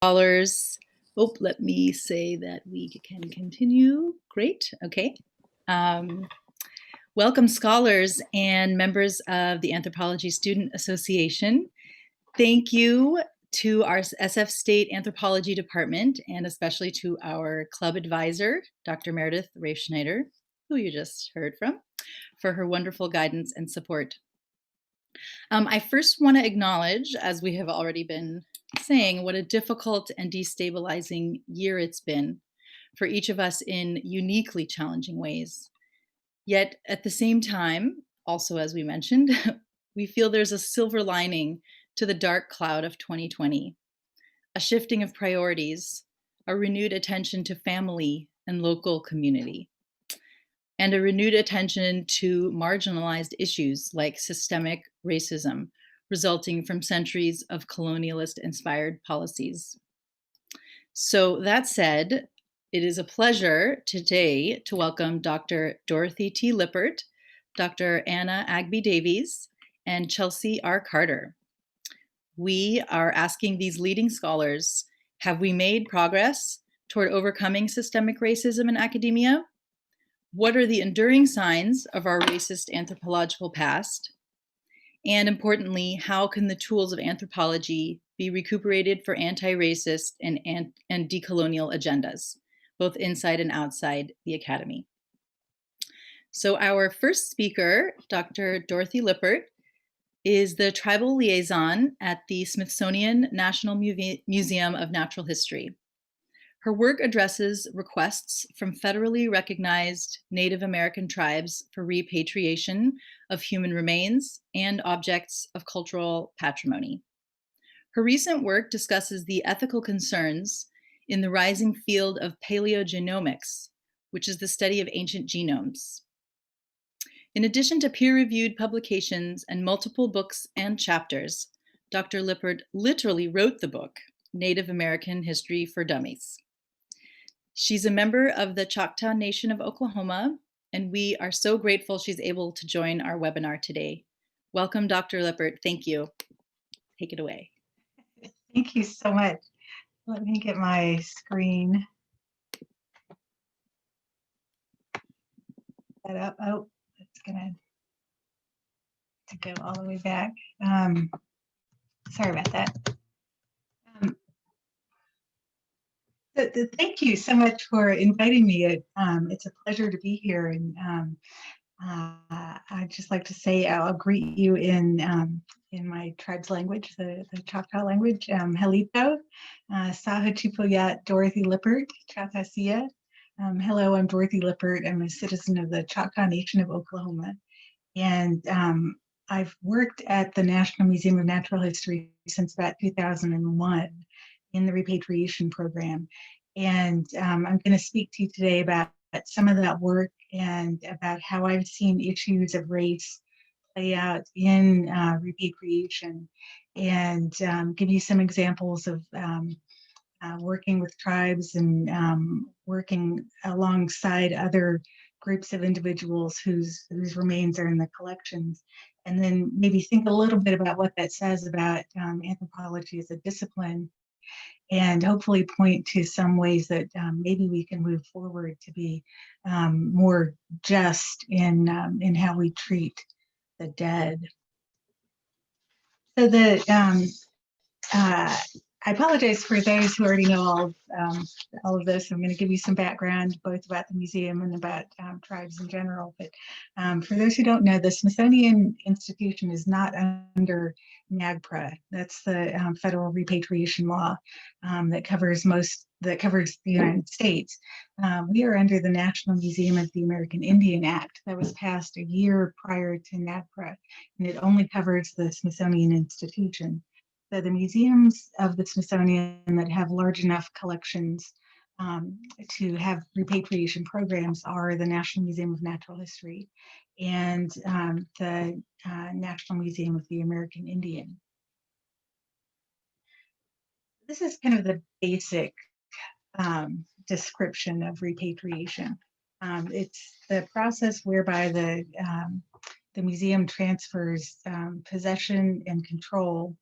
Scholars. Oh, let me say that we can continue. Great. Okay. Welcome, scholars and members of the Anthropology Student Association. Thank you to our SF State Anthropology Department, and especially to our club advisor, Dr. Meredith Rafe-Schneider, who you just heard from, for her wonderful guidance and support. I first want to acknowledge, as we have already been saying, what a difficult and destabilizing year it's been for each of us in uniquely challenging ways. Yet at the same time, also as we mentioned, we feel there's a silver lining to the dark cloud of 2020, a shifting of priorities, a renewed attention to family and local community, and a renewed attention to marginalized issues like systemic racism, resulting from centuries of colonialist-inspired policies. So that said, it is a pleasure today to welcome Dr. Dorothy T. Lippert, Dr. Anna Agby Davies, and Chelsea R. Carter. We are asking these leading scholars, have we made progress toward overcoming systemic racism in academia? What are the enduring signs of our racist anthropological past? And importantly, how can the tools of anthropology be recuperated for anti-racist and decolonial agendas, both inside and outside the academy? So our first speaker, Dr. Dorothy Lippert, is the tribal liaison at the Smithsonian National Museum of Natural History. Her work addresses requests from federally recognized Native American tribes for repatriation of human remains and objects of cultural patrimony. Her recent work discusses the ethical concerns in the rising field of paleogenomics, which is the study of ancient genomes. In addition to peer-reviewed publications and multiple books and chapters, Dr. Lippert literally wrote the book, Native American History for Dummies. She's a member of the Choctaw Nation of Oklahoma, and we are so grateful she's able to join our webinar today. Welcome, Dr. Lippert. Thank you. Take it away. Thank you so much. Let me get my screen set up. Oh, it's gonna go all the way back. Sorry about that. Thank you so much for inviting me. It's a pleasure to be here, and I'd just like to say I'll greet you in my tribe's language, the Choctaw language. Helito, Sahachipuyat Dorothy Lippert, Chatasia. Hello, I'm Dorothy Lippert. I'm a citizen of the Choctaw Nation of Oklahoma, and I've worked at the National Museum of Natural History since about 2001 in the repatriation program. And I'm going to speak to you today about some of that work and about how I've seen issues of race play out in repatriation, and give you some examples of working with tribes and working alongside other groups of individuals whose remains are in the collections, and then maybe think a little bit about what that says about anthropology as a discipline, and hopefully point to some ways that maybe we can move forward to be more just in how we treat the dead. So I apologize for those who already know all of this. I'm going to give you some background, both about the museum and about tribes in general. But for those who don't know, the Smithsonian Institution is not under NAGPRA. That's the federal repatriation law that covers the United States. We are under the National Museum of the American Indian Act that was passed a year prior to NAGPRA, and it only covers the Smithsonian Institution. So the museums of the Smithsonian that have large enough collections to have repatriation programs are the National Museum of Natural History and the National Museum of the American Indian. This is kind of the basic description of repatriation. It's the process whereby the museum transfers possession and control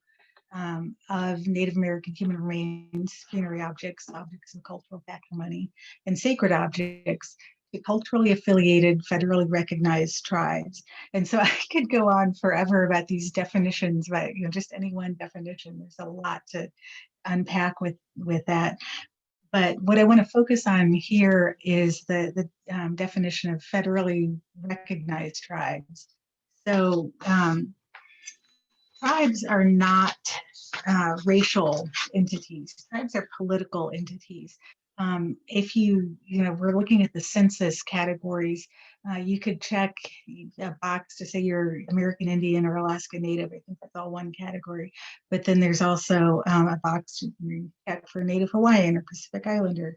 of Native American human remains, funerary objects, objects of cultural patrimony, and sacred objects to culturally affiliated, federally recognized tribes. And so I could go on forever about these definitions, but just any one definition. There's a lot to unpack with that. But what I want to focus on here is the definition of federally recognized tribes. So tribes are not racial entities. Tribes are political entities. If we're looking at the census categories, you could check a box to say you're American Indian or Alaska Native. I think that's all one category. But then there's also a box to check for Native Hawaiian or Pacific Islander.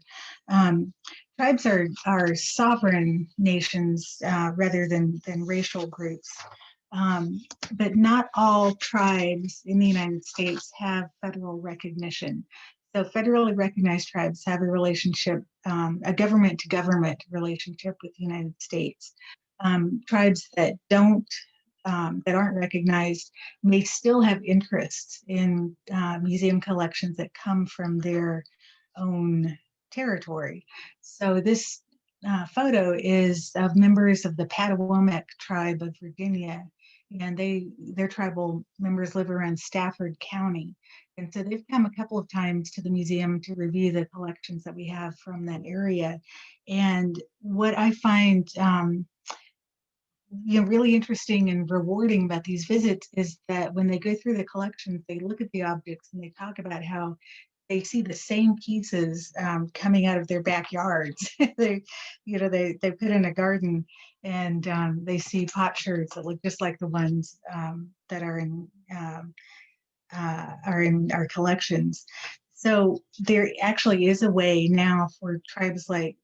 Tribes are sovereign nations rather than racial groups. But not all tribes in the United States have federal recognition. So federally recognized tribes have a relationship, a government to government relationship with the United States. Tribes that aren't recognized may still have interests in museum collections that come from their own territory. So this photo is of members of the Patawomeck tribe of Virginia, and their tribal members live around Stafford County. And so they've come a couple of times to the museum to review the collections that we have from that area. And what I find really interesting and rewarding about these visits is that when they go through the collections, they look at the objects and they talk about how they see the same pieces coming out of their backyards. they put in a garden and they see potsherds that look just like the ones that are in our collections. So there actually is a way now for tribes like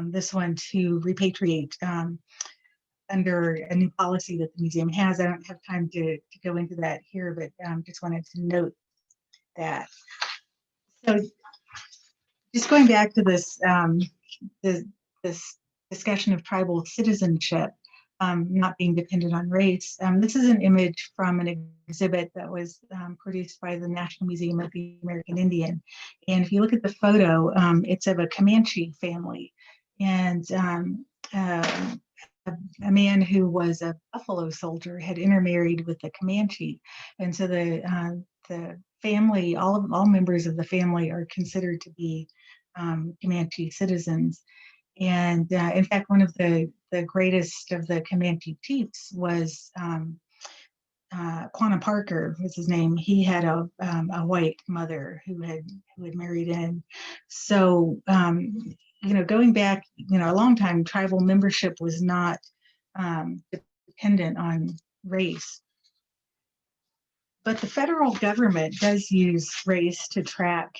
this one to repatriate under a new policy that the museum has. I don't have time to go into that here, but just wanted to note that. So just going back to this discussion of tribal citizenship not being dependent on race, this is an image from an exhibit that was produced by the National Museum of the American Indian. And if you look at the photo, it's of a Comanche family. And a man who was a Buffalo soldier had intermarried with a Comanche. And so the family, all members of the family are considered to be Comanche citizens. And in fact, one of the greatest of the Comanche chiefs was Quanah Parker was his name. He had a white mother who had married in. So going back a long time, tribal membership was not dependent on race. But the federal government does use race to track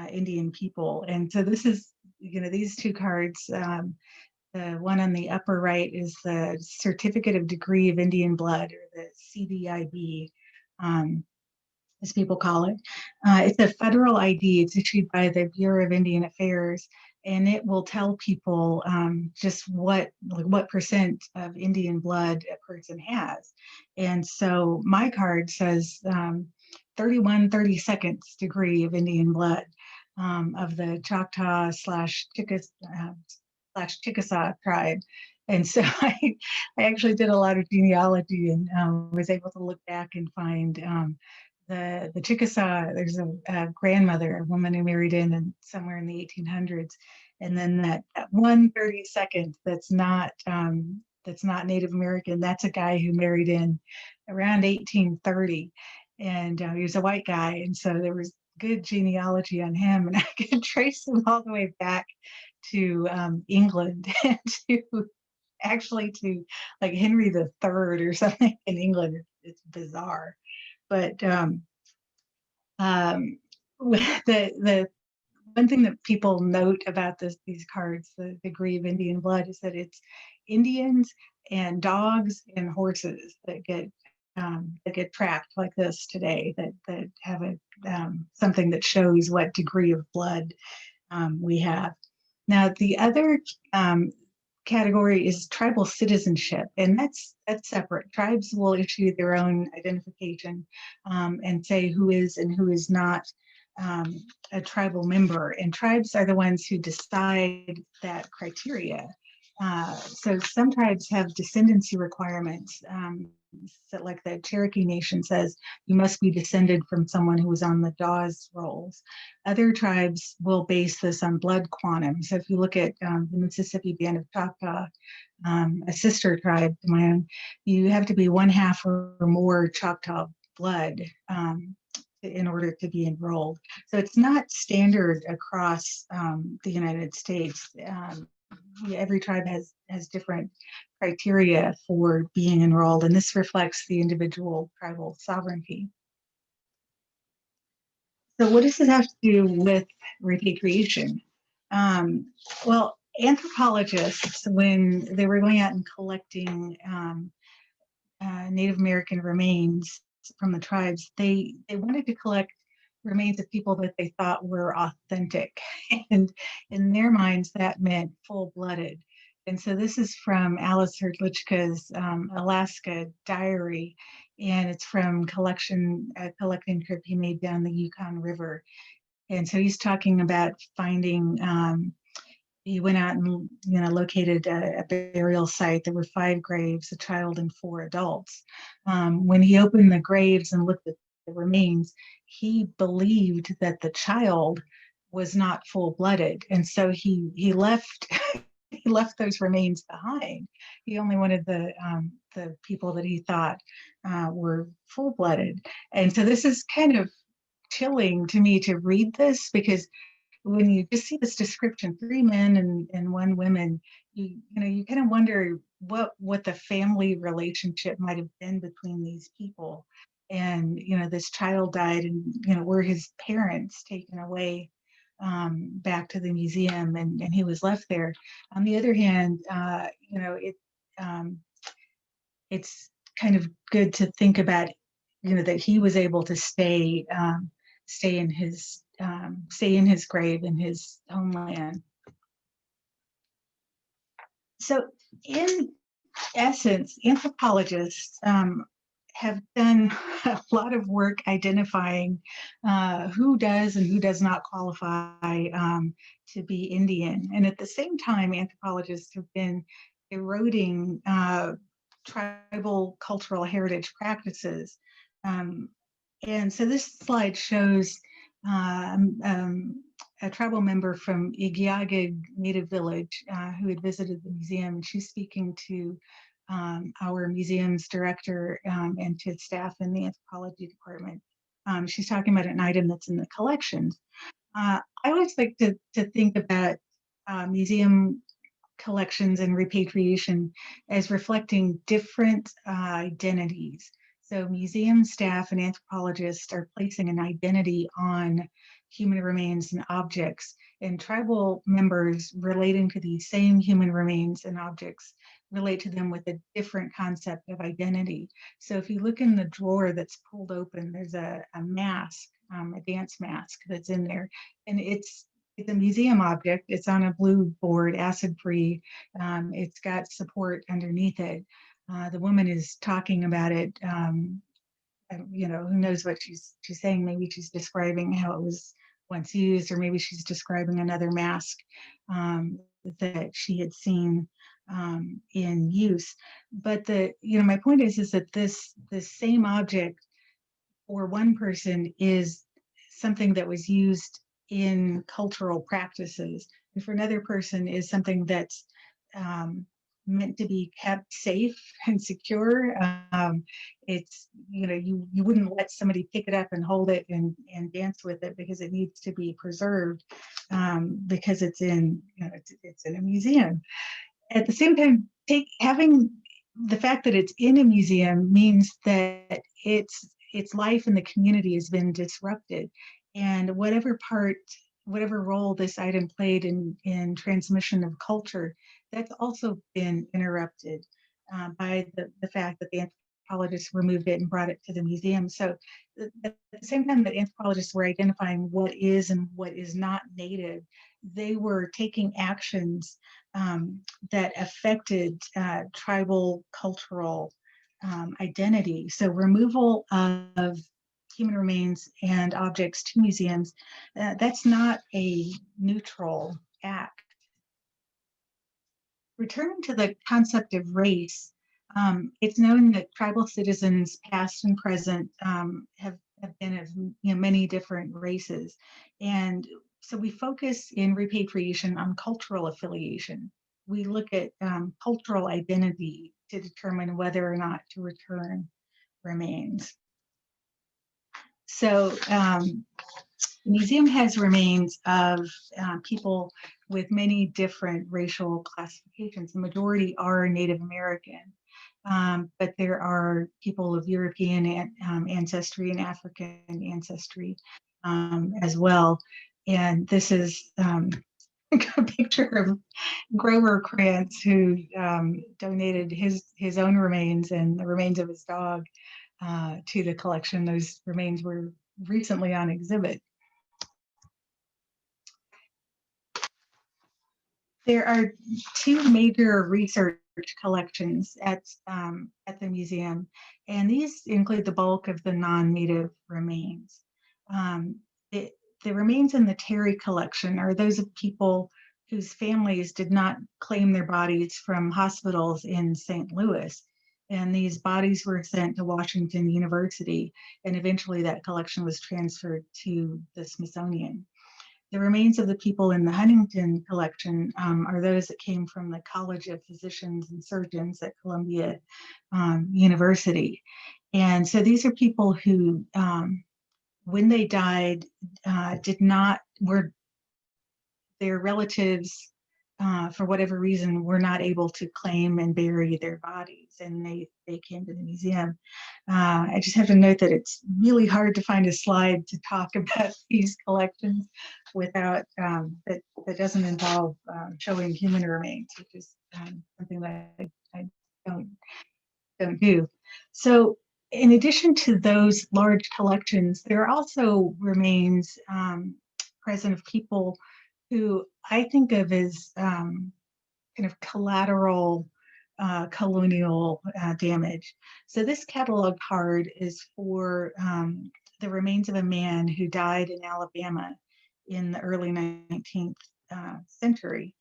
Indian people. And so this is, these two cards, the one on the upper right is the Certificate of Degree of Indian Blood, or the CDIB, as people call it. It's a federal ID. It's issued by the Bureau of Indian Affairs, and it will tell people just what percent of Indian blood a person has. And so my card says 31/32 degree of Indian blood of the Choctaw / Chickasaw tribe. And so I actually did a lot of genealogy and was able to look back and find the Chickasaw. There's a grandmother, a woman who married in somewhere in the 1800s, and then that 1/32 that's not Native American. That's a guy who married in around 1830, and he was a white guy, and so there was good genealogy on him, and I could trace him all the way back to England and to like Henry the Third or something in England. It's bizarre, but the one thing that people note about these cards, the degree of Indian blood, is that it's Indians and dogs and horses that get tracked like this today, that have something that shows what degree of blood we have. Now, the other category is tribal citizenship, and that's separate. Tribes will issue their own identification and say who is and who is not a tribal member, and tribes are the ones who decide that criteria. So some tribes have descendancy requirements. So like the Cherokee Nation says, you must be descended from someone who was on the Dawes rolls. Other tribes will base this on blood quantum. So if you look at the Mississippi Band of Choctaw, a sister tribe to my own, you have to be one half or more Choctaw blood in order to be enrolled. So it's not standard across the United States. Every tribe has different criteria for being enrolled, and this reflects the individual tribal sovereignty. So what does this have to do with repatriation? Well, anthropologists, when they were going out and collecting Native American remains from the tribes, they wanted to collect remains of people that they thought were authentic. And in their minds, that meant full-blooded. And so this is from Alice Hrdlichka's Alaska Diary, and it's from a collecting trip he made down the Yukon River. And so he's talking about finding he went out and located a burial site. There were 5 graves, a child and 4 adults. When he opened the graves and looked at the remains, he believed that the child was not full-blooded, and so he left he left those remains behind. He only wanted the people that he thought were full-blooded. And so this is kind of chilling to me to read this, because when you just see this description, 3 men and 1 woman, you kind of wonder what the family relationship might have been between these people. And this child died, and were his parents taken away back to the museum, and he was left there. On the other hand, it's kind of good to think about that he was able to stay in his grave in his homeland. So in essence, anthropologists have done a lot of work identifying who does and who does not qualify to be Indian. And at the same time, anthropologists have been eroding tribal cultural heritage practices. And so this slide shows a tribal member from Igiagig Native Village who had visited the museum, and she's speaking to our museum's director and to staff in the anthropology department. She's talking about an item that's in the collections. I always like to think about museum collections and repatriation as reflecting different identities. So museum staff and anthropologists are placing an identity on human remains and objects, and tribal members relating to these same human remains and objects relate to them with a different concept of identity. So if you look in the drawer that's pulled open, there's a mask, a dance mask that's in there, and it's a museum object. It's on a blue board, acid-free. It's got support underneath it. The woman is talking about it. Who knows what she's saying? Maybe she's describing how it was once used, or maybe she's describing another mask that she had seen in use. But my point is that this same object for one person is something that was used in cultural practices, and for another person is something that's meant to be kept safe and secure. It's you wouldn't let somebody pick it up and hold it and dance with it, because it needs to be preserved because it's in it's in a museum. At the same time, having the fact that it's in a museum means that its life in the community has been disrupted, and whatever role this item played in transmission of culture, that's also been interrupted by the fact that the anthropologists removed it and brought it to the museum. So at the same time that anthropologists were identifying what is and what is not native, they were taking actions that affected tribal cultural identity. So removal of human remains and objects to museums, that's not a neutral act. Returning to the concept of race, it's known that tribal citizens, past and present, have been of many different races. And so we focus in repatriation on cultural affiliation. We look at cultural identity to determine whether or not to return remains. So the museum has remains of people with many different racial classifications. The majority are Native American, but there are people of European ancestry and African ancestry as well. And this is a picture of Grover Krantz, who donated his own remains and the remains of his dog to the collection. Those remains were recently on exhibit. There are two major research collections at the museum, and these include the bulk of the non-native remains. The remains in the Terry collection are those of people whose families did not claim their bodies from hospitals in St. Louis. And these bodies were sent to Washington University, and eventually that collection was transferred to the Smithsonian. The remains of the people in the Huntington collection are those that came from the College of Physicians and Surgeons at Columbia University. And so these are people who, when they died, were their relatives, for whatever reason, were not able to claim and bury their bodies, and they came to the museum. I just have to note that it's really hard to find a slide to talk about these collections without that doesn't involve showing human remains, which is something that I don't do. So in addition to those large collections, there are also remains present of people who I think of as kind of collateral colonial damage. So this catalog card is for the remains of a man who died in Alabama in the early 19th century.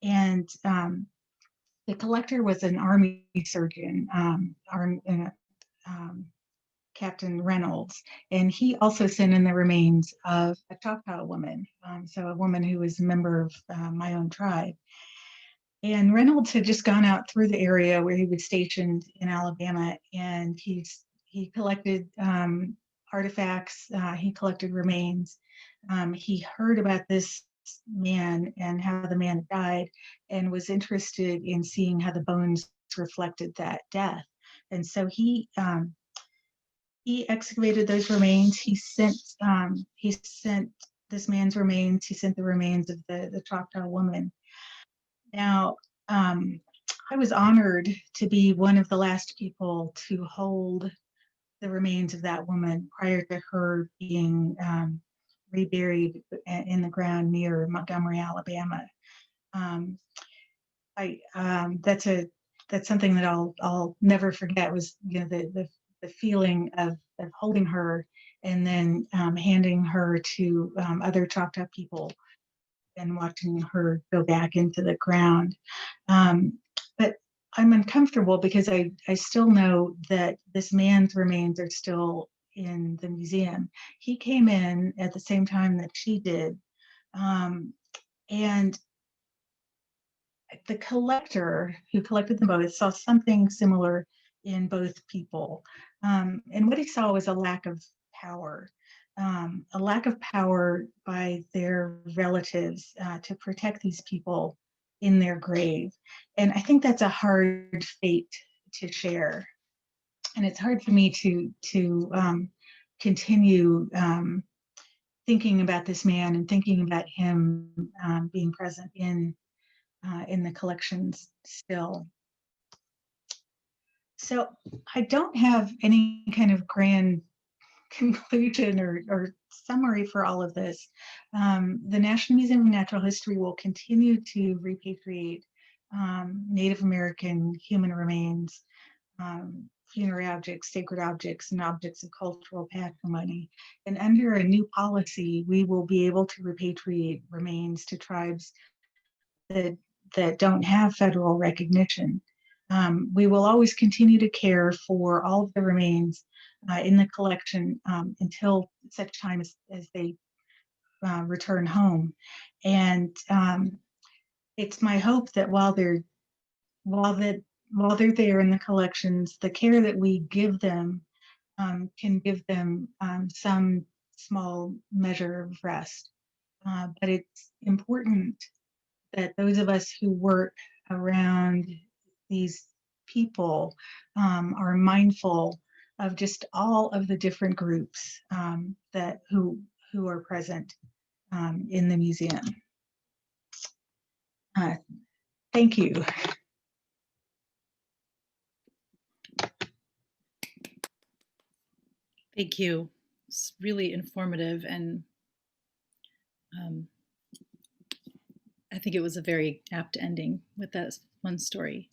And the collector was an Army surgeon, Captain Reynolds, and he also sent in the remains of a Choctaw woman, so a woman who was a member of my own tribe. And Reynolds had just gone out through the area where he was stationed in Alabama, and he collected artifacts, he collected remains. He heard about this man and how the man died, and was interested in seeing how the bones reflected that death. And so he excavated those remains. He sent this man's remains. He sent the remains of the Choctaw woman. Now, I was honored to be one of the last people to hold the remains of that woman prior to her being reburied in the ground near Montgomery, Alabama. That's something that I'll never forget. Was the feeling of holding her and then handing her to other Choctaw people and watching her go back into the ground. But I'm uncomfortable because I still know that this man's remains are still in the museum. He came in at the same time that she did. And the collector who collected them both saw something similar in both people. And what he saw was a lack of power. A lack of power by their relatives to protect these people in their grave. And I think that's a hard fate to share. And it's hard for me to continue thinking about this man and thinking about him being present in the collections still. So I don't have any kind of grand conclusion or summary for all of this. The National Museum of Natural History will continue to repatriate Native American human remains, funerary objects, sacred objects, and objects of cultural patrimony. And under a new policy, we will be able to repatriate remains to tribes that, that don't have federal recognition. We will always continue to care for all of the remains in the collection until such time as they return home. And it's my hope that while that while they're there in the collections, the care that we give them can give them some small measure of rest. But it's important that those of us who work around these people are mindful of just all of the different groups that who are present in the museum. Thank you. Thank you. It's really informative, and I think it was a very apt ending with that one story.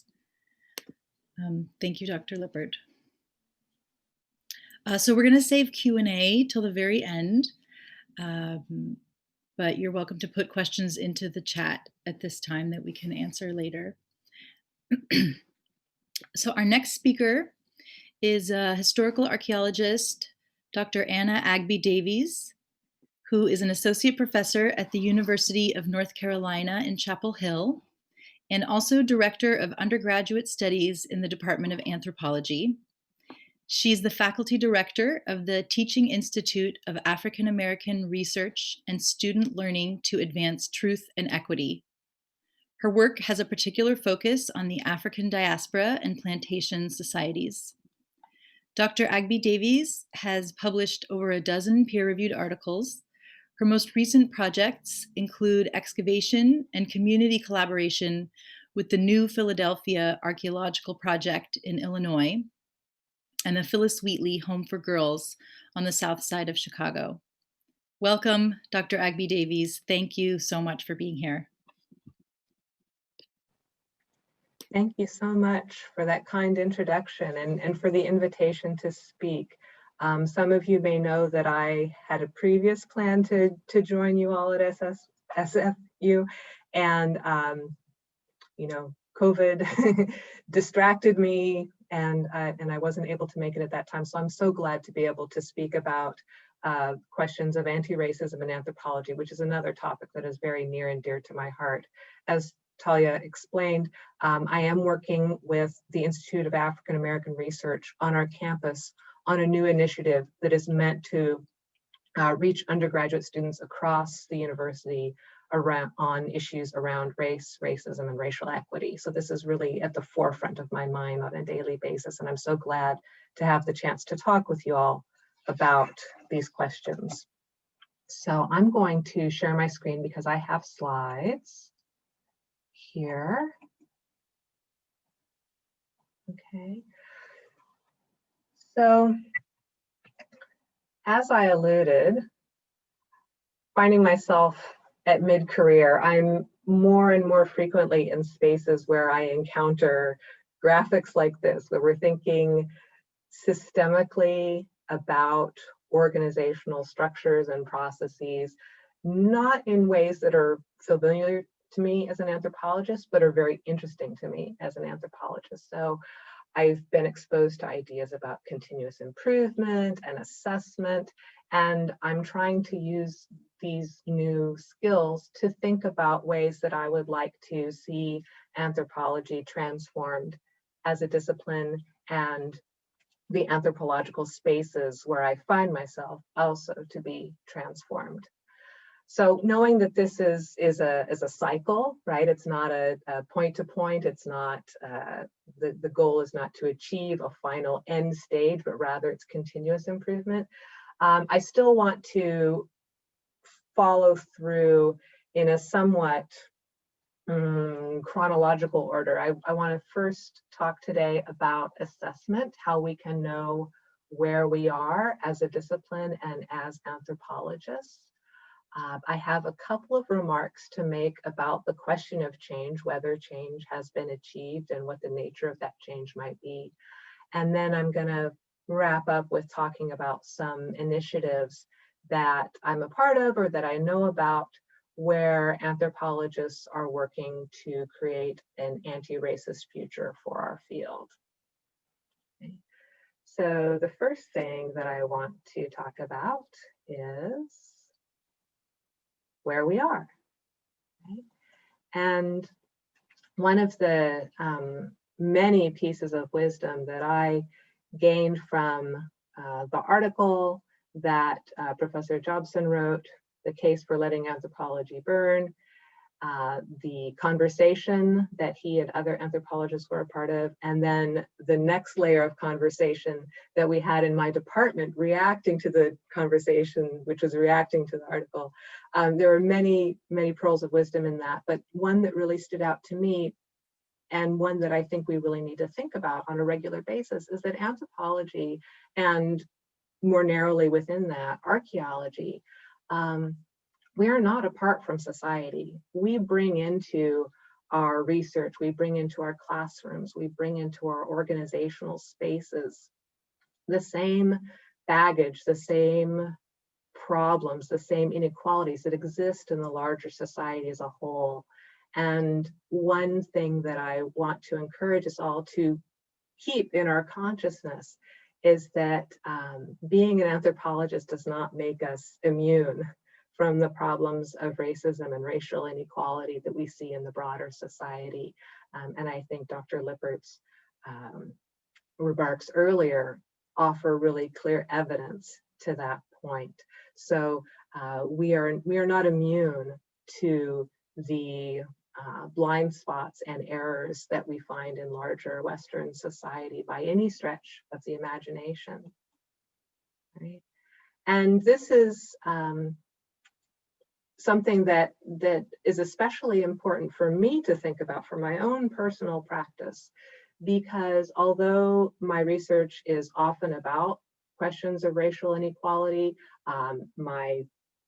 Thank you, Dr. Lippert. So we're going to save Q&A till the very end, but you're welcome to put questions into the chat at this time that we can answer later. So our next speaker is a historical archaeologist, Dr. Anna Agby Davies, who is an associate professor at the University of North Carolina in Chapel Hill, and also director of undergraduate studies in the Department of Anthropology. She's the faculty director of the Teaching Institute of African American Research and Student Learning to Advance Truth and Equity. Her work has a particular focus on the African diaspora and plantation societies. Dr. Agby Davies has published over a dozen peer-reviewed articles. Her most recent projects include excavation and community collaboration with the New Philadelphia Archaeological Project in Illinois and the Phyllis Wheatley Home for Girls on the south side of Chicago. Welcome, Dr. Agby Davies. Thank you so much for being here. Thank you so much for that kind introduction and for the invitation to speak. Some of you may know that I had a previous plan to join you all at SFU, and you know, COVID distracted me, and I wasn't able to make it at that time. So I'm so glad to be able to speak about questions of anti-racism and anthropology, which is another topic that is very near and dear to my heart. As Talia explained, I am working with the Institute of African American Research on our campus on a new initiative that is meant to reach undergraduate students across the university on issues around race, racism, and racial equity. So this is really at the forefront of my mind on a daily basis, and I'm so glad to have the chance to talk with you all about these questions. So I'm going to share my screen because I have slides here. Okay. So, as I alluded, finding myself at mid-career, I'm more and more frequently in spaces where I encounter graphics like this, where we're thinking systemically about organizational structures and processes, not in ways that are familiar to me as an anthropologist, but are very interesting to me as an anthropologist. So I've been exposed to ideas about continuous improvement and assessment, and I'm trying to use these new skills to think about ways that I would like to see anthropology transformed as a discipline, and the anthropological spaces where I find myself also to be transformed. So knowing that this is a cycle, right? It's not a point to point. It's not, the goal is not to achieve a final end stage, but rather it's continuous improvement. I still want to follow through in a somewhat chronological order. I want to first talk today about assessment, how we can know where we are as a discipline and as anthropologists. I have a couple of remarks to make about the question of change, whether change has been achieved and what the nature of that change might be. And then I'm going to wrap up with talking about some initiatives that I'm a part of or that I know about, where anthropologists are working to create an anti-racist future for our field. Okay. So the first thing that I want to talk about is where we are. Okay. And one of the many pieces of wisdom that I gained from the article that Professor Jobson wrote, The Case for Letting Anthropology Burn, the conversation that he and other anthropologists were a part of, and then the next layer of conversation that we had in my department reacting to the conversation, which was reacting to the article. There were many, many pearls of wisdom in that, but one that really stood out to me, and one that I think we really need to think about on a regular basis, is that anthropology, and more narrowly within that, archaeology, we are not apart from society. We bring into our research, we bring into our classrooms, we bring into our organizational spaces the same baggage, the same problems, the same inequalities that exist in the larger society as a whole. And one thing that I want to encourage us all to keep in our consciousness is that being an anthropologist does not make us immune from the problems of racism and racial inequality that we see in the broader society. And I think Dr. Lippert's remarks earlier offer really clear evidence to that point. So we are not immune to the blind spots and errors that we find in larger Western society by any stretch of the imagination. Right? And this is something that is especially important for me to think about for my own personal practice, because although my research is often about questions of racial inequality, my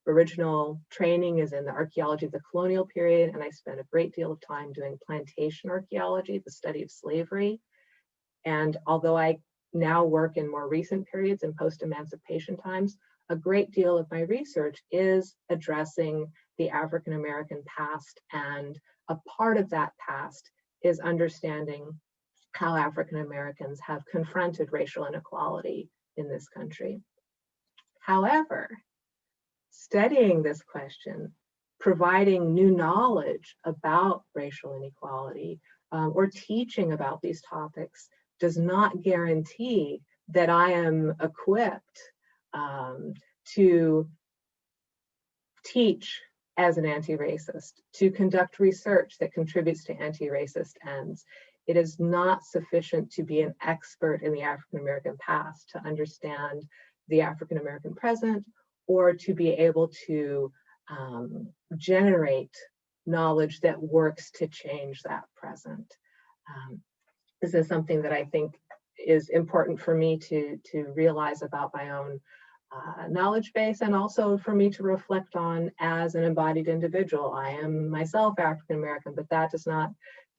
original training is in the archaeology of the colonial period, and I spent a great deal of time doing plantation archaeology, the study of slavery. And although I now work in more recent periods in post-emancipation times, a great deal of my research is addressing the African American past, and a part of that past is understanding how African Americans have confronted racial inequality in this country. However, studying this question, providing new knowledge about racial inequality, or teaching about these topics does not guarantee that I am equipped to teach as an anti-racist, to conduct research that contributes to anti-racist ends. It is not sufficient to be an expert in the African American past to understand the African American present, or to be able to generate knowledge that works to change that present. This is something that I think is important for me to realize about my own knowledge base, and also for me to reflect on as an embodied individual. I am myself African American, but that does not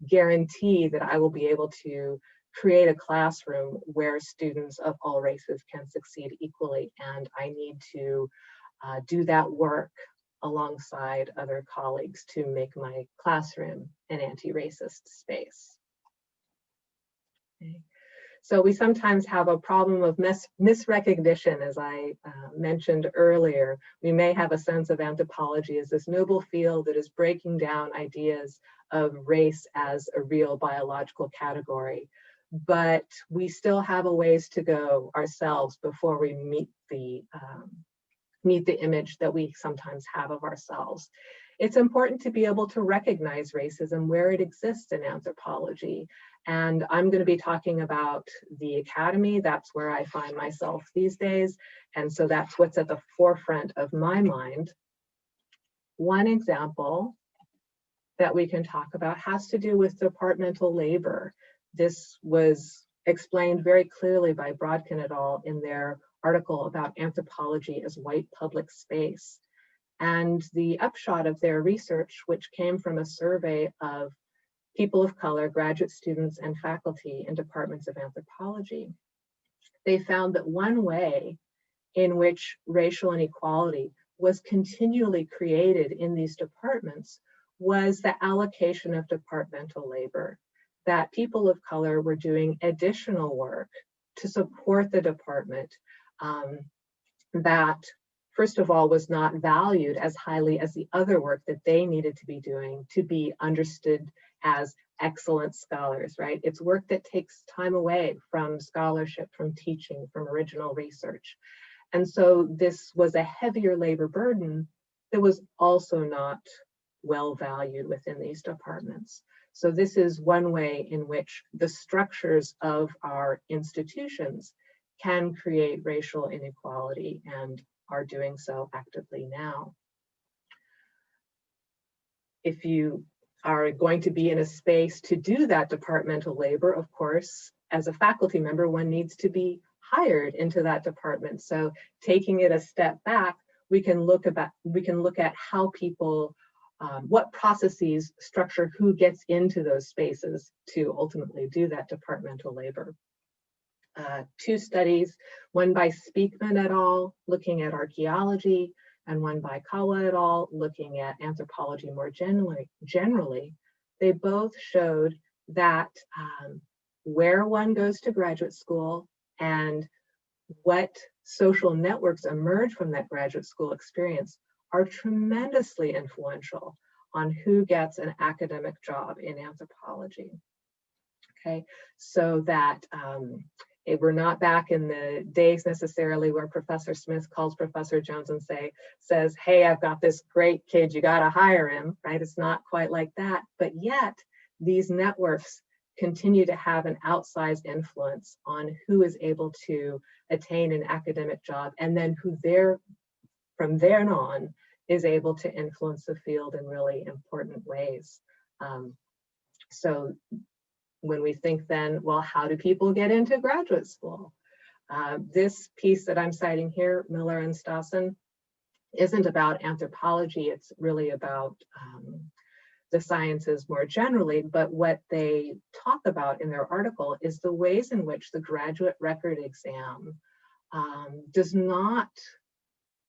guarantee that I will be able to create a classroom where students of all races can succeed equally. And I need to do that work alongside other colleagues to make my classroom an anti-racist space. Okay. So we sometimes have a problem of misrecognition, as I mentioned earlier. We may have a sense of anthropology as this noble field that is breaking down ideas of race as a real biological category, but we still have a ways to go ourselves before we meet the image that we sometimes have of ourselves. It's important to be able to recognize racism where it exists in anthropology. And I'm going to be talking about the academy. That's where I find myself these days. And so that's what's at the forefront of my mind. One example that we can talk about has to do with departmental labor. This was explained very clearly by Brodkin et al. In their article about anthropology as white public space. And the upshot of their research, which came from a survey of people of color, graduate students, and faculty in departments of anthropology, they found that one way in which racial inequality was continually created in these departments was the allocation of departmental labor, that people of color were doing additional work to support the department that, first of all, was not valued as highly as the other work that they needed to be doing to be understood as excellent scholars, right? It's work that takes time away from scholarship, from teaching, from original research. And so this was a heavier labor burden that was also not well valued within these departments. So this is one way in which the structures of our institutions can create racial inequality and are doing so actively now. If you are going to be in a space to do that departmental labor, of course, as a faculty member, one needs to be hired into that department. So taking it a step back, we can look at how people, what processes structure who gets into those spaces to ultimately do that departmental labor. Two studies, one by Speakman et al. Looking at archaeology, and one by Kawa et al. Looking at anthropology more generally, they both showed that where one goes to graduate school and what social networks emerge from that graduate school experience are tremendously influential on who gets an academic job in anthropology. Okay, so that we're not back in the days necessarily where Professor Smith calls Professor Jones and says, hey, I've got this great kid, you gotta hire him, right? It's not quite like that, but yet these networks continue to have an outsized influence on who is able to attain an academic job, and then who from there on is able to influence the field in really important ways. So when we think then, well, how do people get into graduate school? This piece that I'm citing here, Miller and Stassen, isn't about anthropology, it's really about the sciences more generally, but what they talk about in their article is the ways in which the graduate record exam does not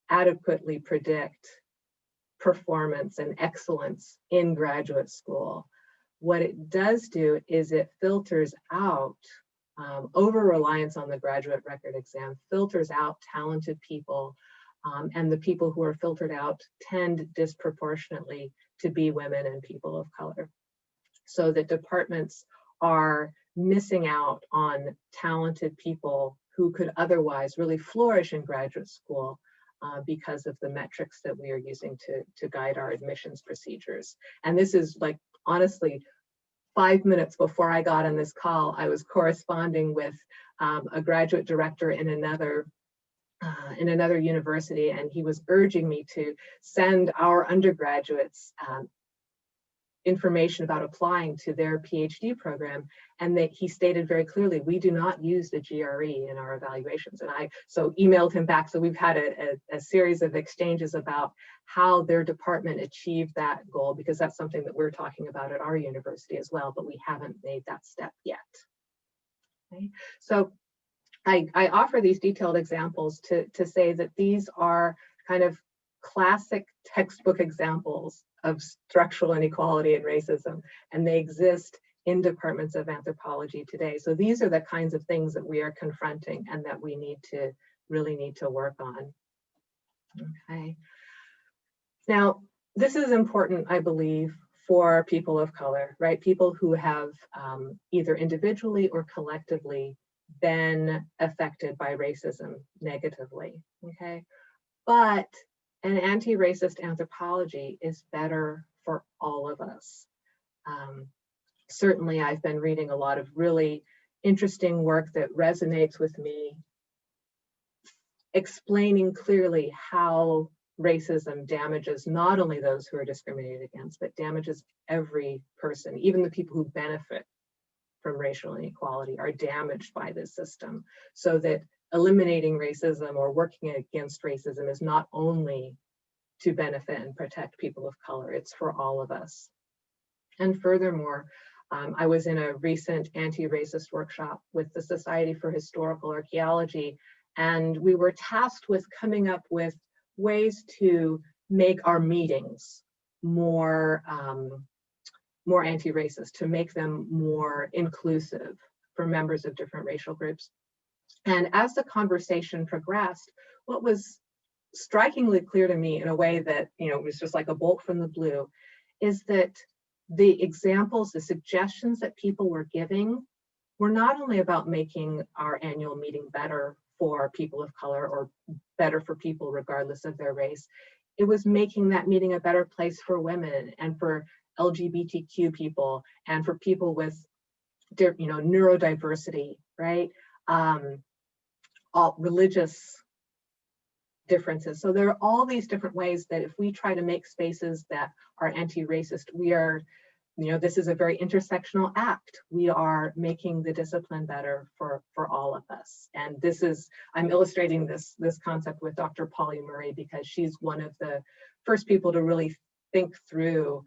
adequately predict performance and excellence in graduate school. What it does do is it filters out, over-reliance on the graduate record exam filters out talented people, and the people who are filtered out tend disproportionately to be women and people of color. So that departments are missing out on talented people who could otherwise really flourish in graduate school because of the metrics that we are using to guide our admissions procedures. And this is, like, honestly, 5 minutes before I got on this call, I was corresponding with a graduate director in another university, and he was urging me to send our undergraduates information about applying to their PhD program, and that he stated very clearly, we do not use the GRE in our evaluations. And I so emailed him back. So we've had a series of exchanges about how their department achieved that goal, because that's something that we're talking about at our university as well, but we haven't made that step yet. Okay. So I offer these detailed examples to say that these are kind of classic textbook examples of structural inequality and racism, and they exist in departments of anthropology today. So these are the kinds of things that we are confronting and that we really need to work on. Okay. Now, this is important, I believe, for people of color, right? People who have either individually or collectively been affected by racism negatively, okay? But an anti-racist anthropology is better for all of us. Certainly, I've been reading a lot of really interesting work that resonates with me, explaining clearly how racism damages not only those who are discriminated against, but damages every person. Even the people who benefit from racial inequality are damaged by this system. So that eliminating racism or working against racism is not only to benefit and protect people of color, it's for all of us. And furthermore, I was in a recent anti-racist workshop with the Society for Historical Archaeology, and we were tasked with coming up with ways to make our meetings more anti-racist, to make them more inclusive for members of different racial groups. And as the conversation progressed, what was strikingly clear to me in a way that, was just like a bolt from the blue, is that the examples, the suggestions that people were giving were not only about making our annual meeting better for people of color or better for people regardless of their race, it was making that meeting a better place for women and for LGBTQ people and for people with, neurodiversity, right? All religious differences. So there are all these different ways that if we try to make spaces that are anti-racist, we are, this is a very intersectional act. We are making the discipline better for all of us. And this is, I'm illustrating this concept with Dr. Polly Murray because she's one of the first people to really think through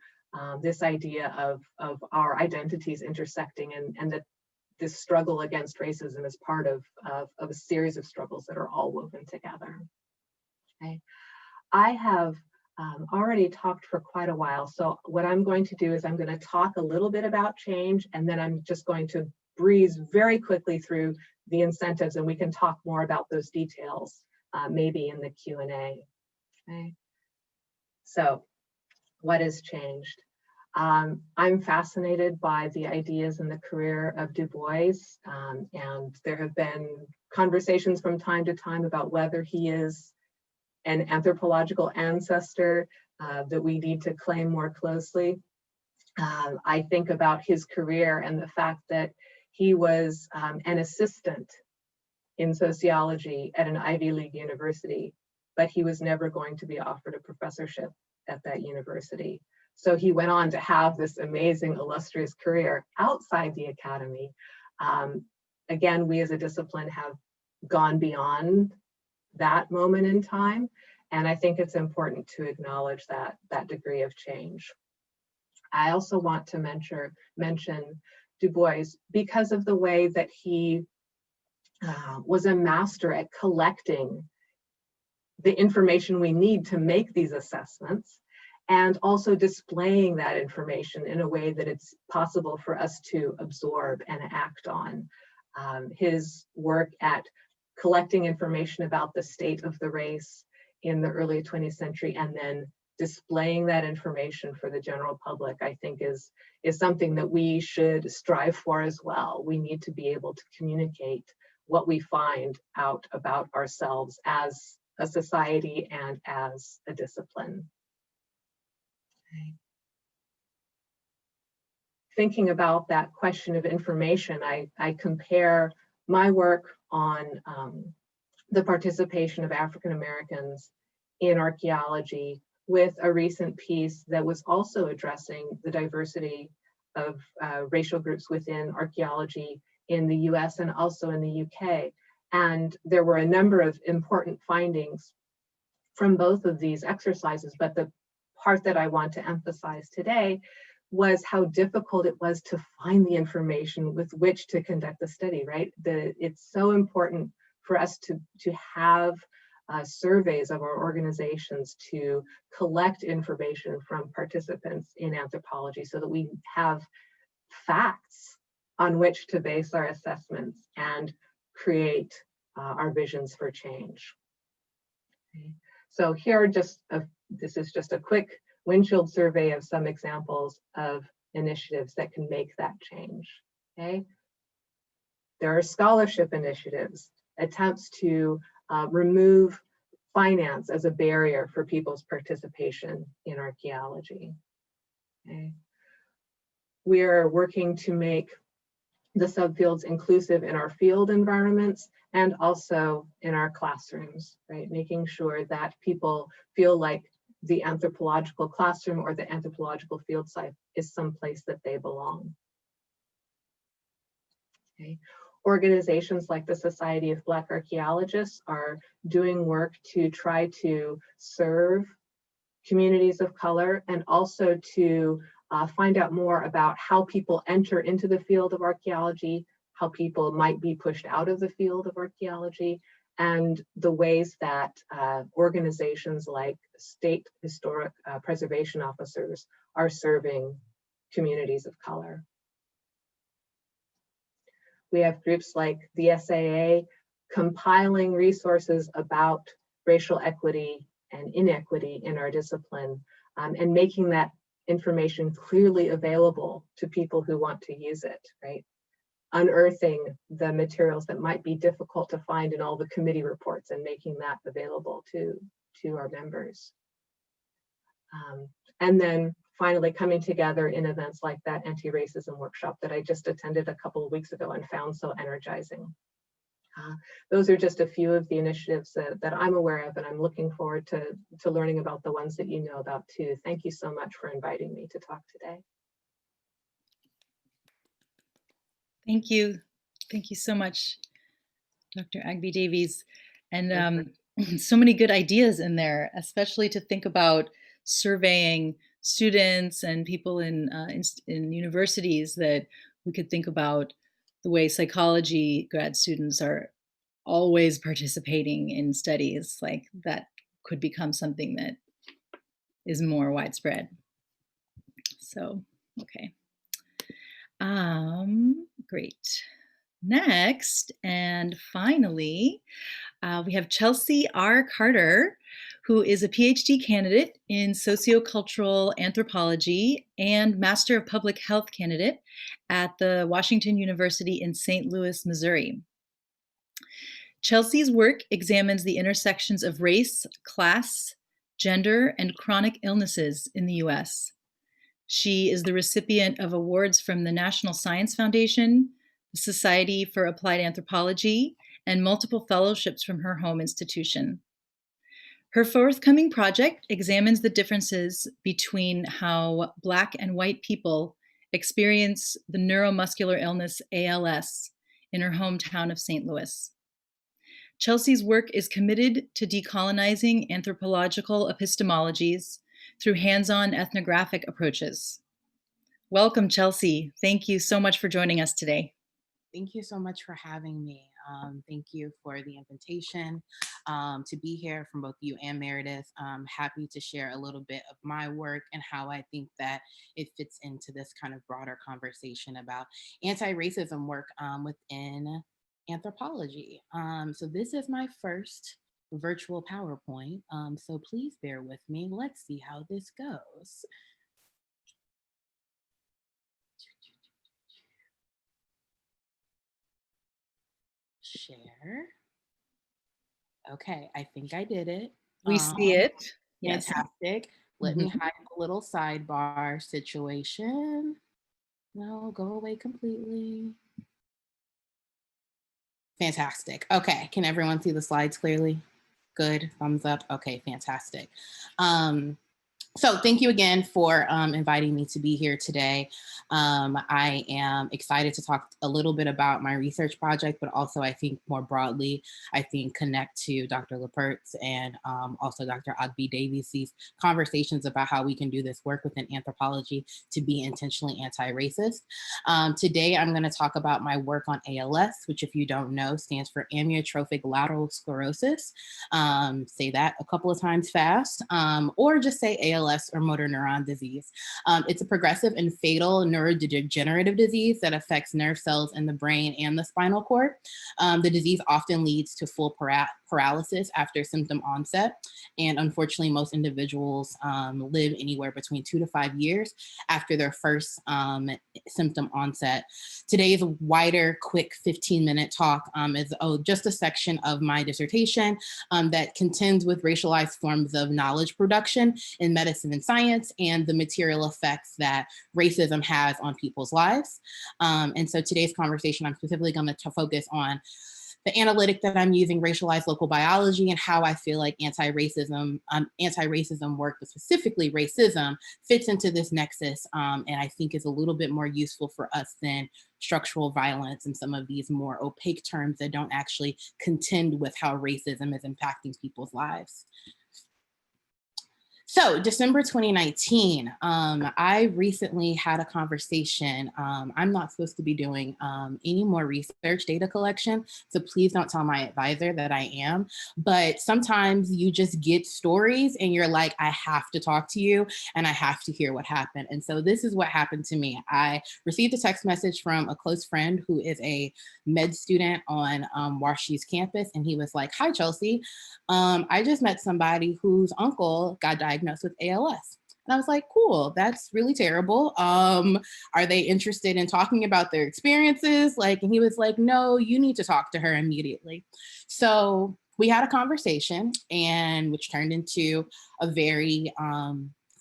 this idea of our identities intersecting, and that this struggle against racism is part of a series of struggles that are all woven together. Okay. I have already talked for quite a while, so what I'm going to do is I'm going to talk a little bit about change, and then I'm just going to breeze very quickly through the incentives, and we can talk more about those details maybe in the Q&A. Okay. So what has changed? I'm fascinated by the ideas and the career of Du Bois, and there have been conversations from time to time about whether he is an anthropological ancestor that we need to claim more closely. I think about his career and the fact that he was an assistant in sociology at an Ivy League university, but he was never going to be offered a professorship at that university. So he went on to have this amazing, illustrious career outside the academy. Again, we as a discipline have gone beyond that moment in time, and I think it's important to acknowledge that degree of change. I also want to mention Du Bois because of the way that he was a master at collecting the information we need to make these assessments, and also displaying that information in a way that it's possible for us to absorb and act on. His work at collecting information about the state of the race in the early 20th century and then displaying that information for the general public, I think is something that we should strive for as well. We need to be able to communicate what we find out about ourselves as a society and as a discipline. Okay. Thinking about that question of information, I compare my work on the participation of African Americans in archaeology with a recent piece that was also addressing the diversity of racial groups within archaeology in the US and also in the UK. And there were a number of important findings from both of these exercises, but the part that I want to emphasize today was how difficult it was to find the information with which to conduct the study, right? It's so important for us to have surveys of our organizations, to collect information from participants in anthropology so that we have facts on which to base our assessments and create our visions for change. Okay. So here are this is just a quick windshield survey of some examples of initiatives that can make that change. Okay. There are scholarship initiatives, attempts to remove finance as a barrier for people's participation in archaeology. Okay. We are working to make the subfields inclusive in our field environments and also in our classrooms, right? Making sure that people feel like the anthropological classroom or the anthropological field site is someplace that they belong. Okay. Organizations like the Society of Black Archaeologists are doing work to try to serve communities of color and also to find out more about how people enter into the field of archaeology, how people might be pushed out of the field of archaeology, and the ways that organizations like state historic preservation officers are serving communities of color. We have groups like the SAA compiling resources about racial equity and inequity in our discipline, and making that information clearly available to people who want to use it, right? Unearthing the materials that might be difficult to find in all the committee reports and making that available to our members. And then finally coming together in events like that anti-racism workshop that I just attended a couple of weeks ago and found so energizing. Those are just a few of the initiatives that I'm aware of, and I'm looking forward to learning about the ones that you know about too. Thank you so much for inviting me to talk today. Thank you. Thank you so much, Dr. Agby Davies. And so many good ideas in there, especially to think about surveying students and people in universities, that we could think about the way psychology grad students are always participating in studies. Like that could become something that is more widespread. So, okay. Great. Next, and finally, we have Chelsea R. Carter, who is a PhD candidate in sociocultural anthropology and Master of Public Health candidate at the Washington University in St. Louis, Missouri. Chelsea's work examines the intersections of race, class, gender, and chronic illnesses in the US. She is the recipient of awards from the National Science Foundation, the Society for Applied Anthropology, and multiple fellowships from her home institution. Her forthcoming project examines the differences between how Black and white people experience the neuromuscular illness ALS in her hometown of St. Louis. Chelsea's work is committed to decolonizing anthropological epistemologies through hands-on ethnographic approaches. Welcome, Chelsea. Thank you so much for joining us today. Thank you so much for having me. Thank you for the invitation to be here from both you and Meredith. I'm happy to share a little bit of my work and how I think that it fits into this kind of broader conversation about anti-racism work within anthropology. So this is my first virtual PowerPoint, so please bear with me. Let's see how this goes. Share. Okay, I think I did it. We see it. Yes. Fantastic. Let me hide the little sidebar situation. No, go away completely. Fantastic. Okay, can everyone see the slides clearly? Good, thumbs up. Okay, fantastic. So thank you again for inviting me to be here today. I am excited to talk a little bit about my research project, but also I think more broadly, I think connect to Dr. Lepert's and also Dr. Agby Davies' conversations about how we can do this work within anthropology to be intentionally anti-racist. Today, I'm gonna talk about my work on ALS, which if you don't know, stands for amyotrophic lateral sclerosis. Say that a couple of times fast, or just say ALS or motor neuron disease. It's a progressive and fatal neurodegenerative disease that affects nerve cells in the brain and the spinal cord. The disease often leads to full paralysis after symptom onset. And unfortunately, most individuals live anywhere between 2 to 5 years after their first symptom onset. Today's wider, quick 15-minute talk is just a section of my dissertation that contends with racialized forms of knowledge production in medicine and science and the material effects that racism has on people's lives. And so today's conversation, I'm specifically going to focus on the analytic that I'm using, racialized local biology, and how I feel like anti-racism work, but specifically racism, fits into this nexus, and I think is a little bit more useful for us than structural violence and some of these more opaque terms that don't actually contend with how racism is impacting people's lives. So December 2019, I recently had a conversation. I'm not supposed to be doing any more research data collection, so please don't tell my advisor that I am, but sometimes you just get stories and you're like, I have to talk to you and I have to hear what happened. And so this is what happened to me. I received a text message from a close friend who is a med student on WashU's campus, and he was like, hi, Chelsea. I just met somebody whose uncle got diagnosed with ALS. And I was like, cool, that's really terrible. Are they interested in talking about their experiences? And he was like, no, you need to talk to her immediately. So we had a conversation, and which turned into a very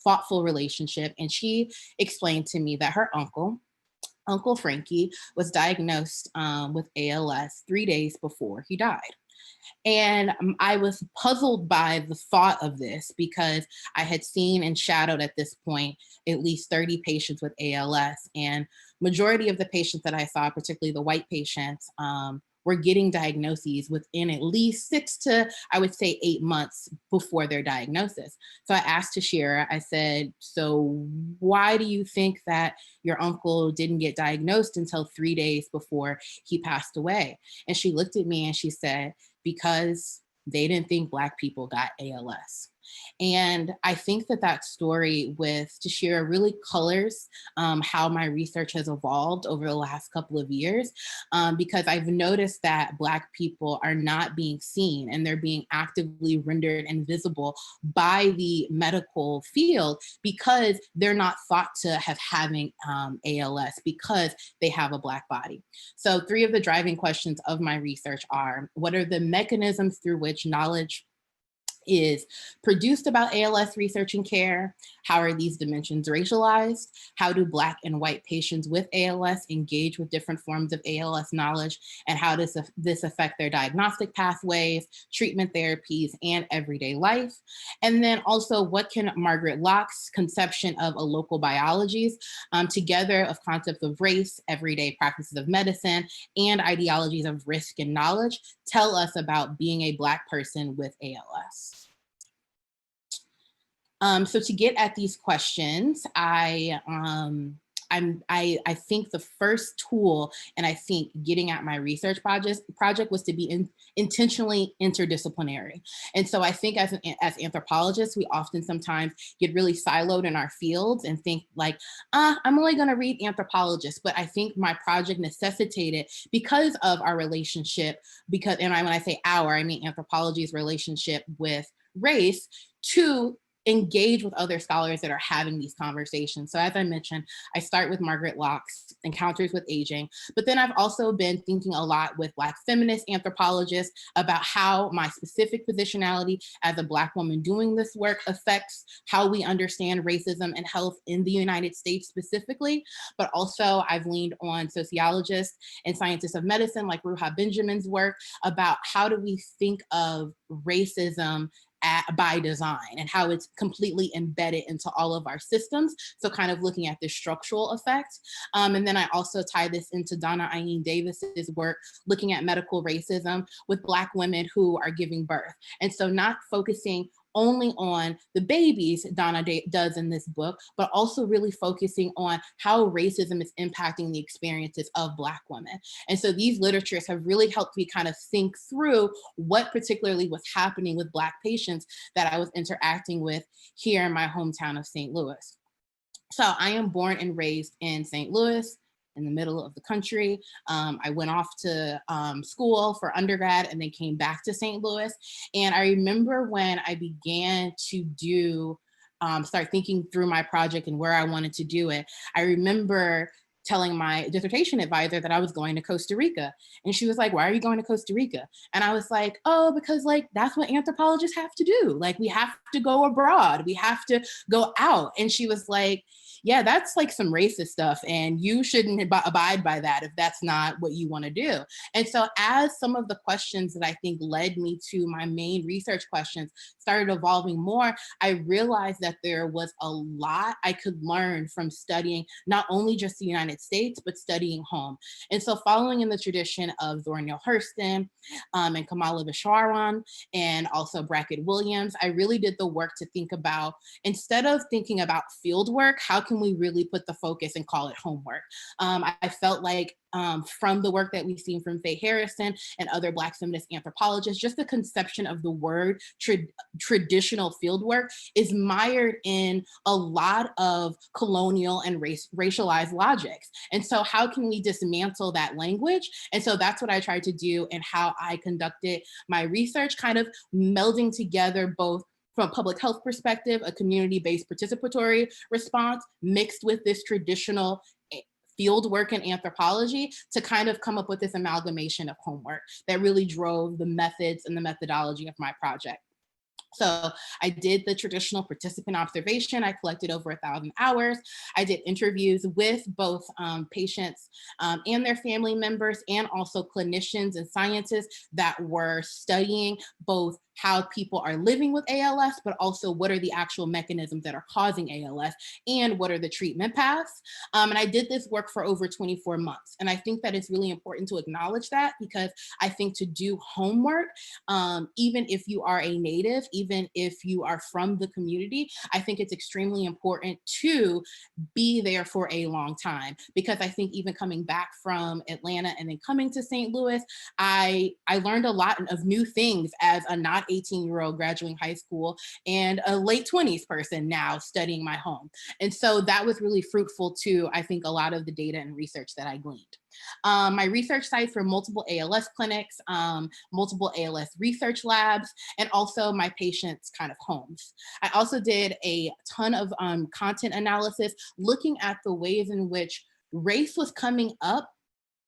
thoughtful relationship. And she explained to me that her Uncle Frankie, was diagnosed with ALS 3 days before he died. And I was puzzled by the thought of this because I had seen and shadowed at this point at least 30 patients with ALS, and majority of the patients that I saw, particularly the white patients, were getting diagnoses within at least 6 to, I would say, 8 months before their diagnosis. So I asked Tashira, I said, so why do you think that your uncle didn't get diagnosed until 3 days before he passed away? And she looked at me and she said, because they didn't think Black people got ALS. And I think that that story with Tashira really colors how my research has evolved over the last couple of years, because I've noticed that Black people are not being seen and they're being actively rendered invisible by the medical field because they're not thought to have having ALS because they have a Black body. So 3 of the driving questions of my research are, what are the mechanisms through which knowledge is produced about ALS research and care? How are these dimensions racialized? How do Black and white patients with ALS engage with different forms of ALS knowledge? And how does this affect their diagnostic pathways, treatment therapies, and everyday life? And then also, what can Margaret Locke's conception of a local biologies, together of concepts of race, everyday practices of medicine, and ideologies of risk and knowledge, tell us about being a Black person with ALS? So to get at these questions, I think the first tool, and I think getting at my research project was to be intentionally interdisciplinary. And so I think as anthropologists, we often sometimes get really siloed in our fields and think like, I'm only going to read anthropologists. But I think my project necessitated, because of our relationship, when I say our, I mean anthropology's relationship with race, to engage with other scholars that are having these conversations. So as I mentioned, I start with Margaret Locke's Encounters with Aging, but then I've also been thinking a lot with Black feminist anthropologists about how my specific positionality as a Black woman doing this work affects how we understand racism and health in the United States specifically, but also I've leaned on sociologists and scientists of medicine like Ruha Benjamin's work about how do we think of racism by design and how it's completely embedded into all of our systems. So kind of looking at the structural effect. And then I also tie this into Donna Eileen Davis's work, looking at medical racism with Black women who are giving birth. And so not focusing only on the babies Donna does in this book, but also really focusing on how racism is impacting the experiences of Black women. And so these literatures have really helped me kind of think through what particularly was happening with Black patients that I was interacting with here in my hometown of St. Louis. So I am born and raised in St. Louis, in the middle of the country. I went off to school for undergrad and then came back to St. Louis. And I remember when I began to start thinking through my project and where I wanted to do it, I remember telling my dissertation advisor that I was going to Costa Rica. And she was like, why are you going to Costa Rica? And I was like, oh, because like, that's what anthropologists have to do. Like, we have to go abroad. We have to go out. And she was like, yeah, that's like some racist stuff. And you shouldn't abide by that if that's not what you want to do. And so as some of the questions that I think led me to my main research questions started evolving more, I realized that there was a lot I could learn from studying not only just the United States, but studying home. And so following in the tradition of Zora Neale Hurston and Kamala Bashirwan and also Brackett Williams, I really did the work to think about, instead of thinking about field work, how can we really put the focus and call it homework? I felt like from the work that we've seen from Faye Harrison and other Black feminist anthropologists, just the conception of the word traditional fieldwork is mired in a lot of colonial and racialized logics. And so how can we dismantle that language? And so that's what I tried to do and how I conducted my research, kind of melding together both from a public health perspective, a community-based participatory response mixed with this traditional field work in anthropology to kind of come up with this amalgamation of homework that really drove the methods and the methodology of my project. So I did the traditional participant observation. I collected over 1,000 hours. I did interviews with both patients and their family members, and also clinicians and scientists that were studying both how people are living with ALS, but also what are the actual mechanisms that are causing ALS and what are the treatment paths. And I did this work for over 24 months. And I think that it's really important to acknowledge that, because I think to do homework, even if you are a native, even if you are from the community, I think it's extremely important to be there for a long time. Because I think even coming back from Atlanta and then coming to St. Louis, I learned a lot of new things as a not 18-year-old graduating high school and a late 20s person now studying my home. And so that was really fruitful to, I think, a lot of the data and research that I gleaned. My research sites were multiple ALS clinics, multiple ALS research labs, and also my patients' kind of homes. I also did a ton of content analysis looking at the ways in which race was coming up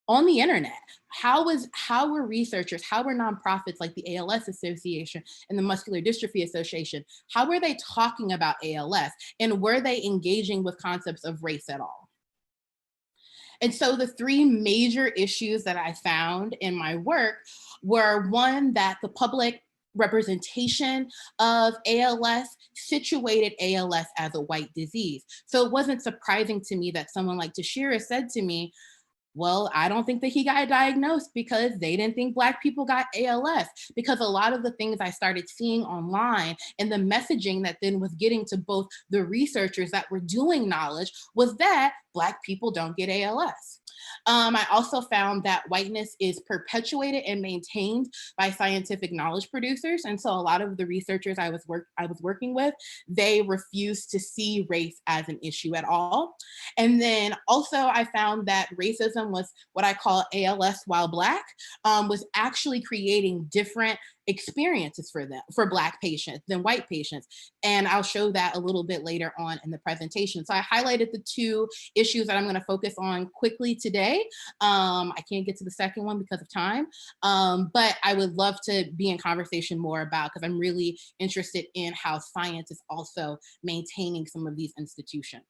on the internet. How were researchers, how were nonprofits like the ALS Association and the Muscular Dystrophy Association, how were they talking about ALS, and were they engaging with concepts of race at all? And so the three major issues that I found in my work were, one, that the public representation of ALS situated ALS as a white disease. So it wasn't surprising to me that someone like Tashira said to me, well, I don't think that he got diagnosed because they didn't think Black people got ALS, because a lot of the things I started seeing online and the messaging that then was getting to both the researchers that were doing knowledge was that Black people don't get ALS. I also found that whiteness is perpetuated and maintained by scientific knowledge producers. And so a lot of the researchers I was working with, they refused to see race as an issue at all. And then also I found that racism was what I call ALS while Black, was actually creating different experiences for Black patients than white patients. And I'll show that a little bit later on in the presentation. So I highlighted the two issues that I'm going to focus on quickly today. I can't get to the second one because of time, but I would love to be in conversation more about, because I'm really interested in how science is also maintaining some of these institutions.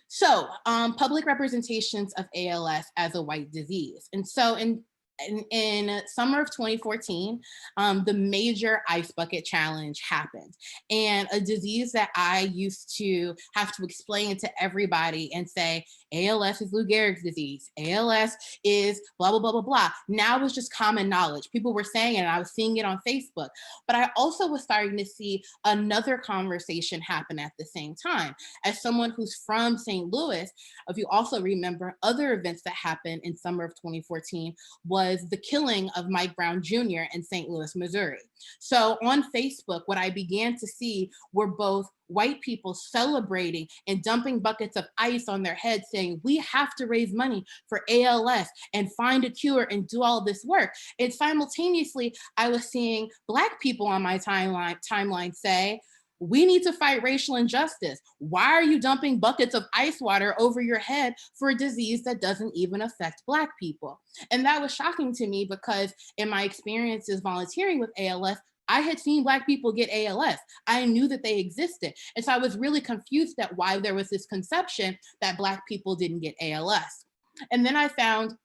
So public representations of ALS as a white disease. And so in summer of 2014, the major Ice Bucket Challenge happened. And a disease that I used to have to explain to everybody and say, ALS is Lou Gehrig's disease, ALS is blah, blah, blah, blah, blah. Now it's just common knowledge. People were saying it and I was seeing it on Facebook. But I also was starting to see another conversation happen at the same time. As someone who's from St. Louis, if you also remember other events that happened in summer of 2014 was was the killing of Mike Brown Jr. in St. Louis, Missouri. So on Facebook, what I began to see were both white people celebrating and dumping buckets of ice on their heads saying, we have to raise money for ALS and find a cure and do all this work. And simultaneously, I was seeing Black people on my timeline say, we need to fight racial injustice. Why are you dumping buckets of ice water over your head for a disease that doesn't even affect Black people? And that was shocking to me because in my experiences volunteering with ALS, I had seen Black people get ALS. I knew that they existed. And so I was really confused at why there was this conception that Black people didn't get ALS. And then I found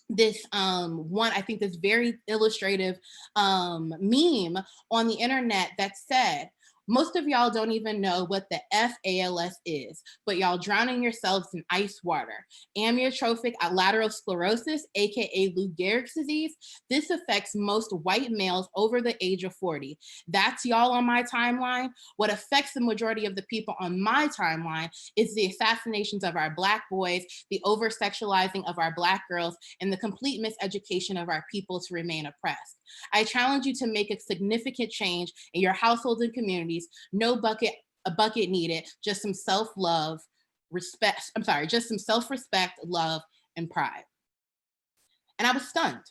this one, I think this very illustrative meme on the internet that said, most of y'all don't even know what the FALS is, but y'all drowning yourselves in ice water. Amyotrophic lateral sclerosis, AKA Lou Gehrig's disease. This affects most white males over the age of 40. That's y'all on my timeline. What affects the majority of the people on my timeline is the assassinations of our Black boys, the over-sexualizing of our Black girls, and the complete miseducation of our people to remain oppressed. I challenge you to make a significant change in your households and communities. No a bucket needed, just some self-love, just some self-respect, love, and pride. And I was stunned.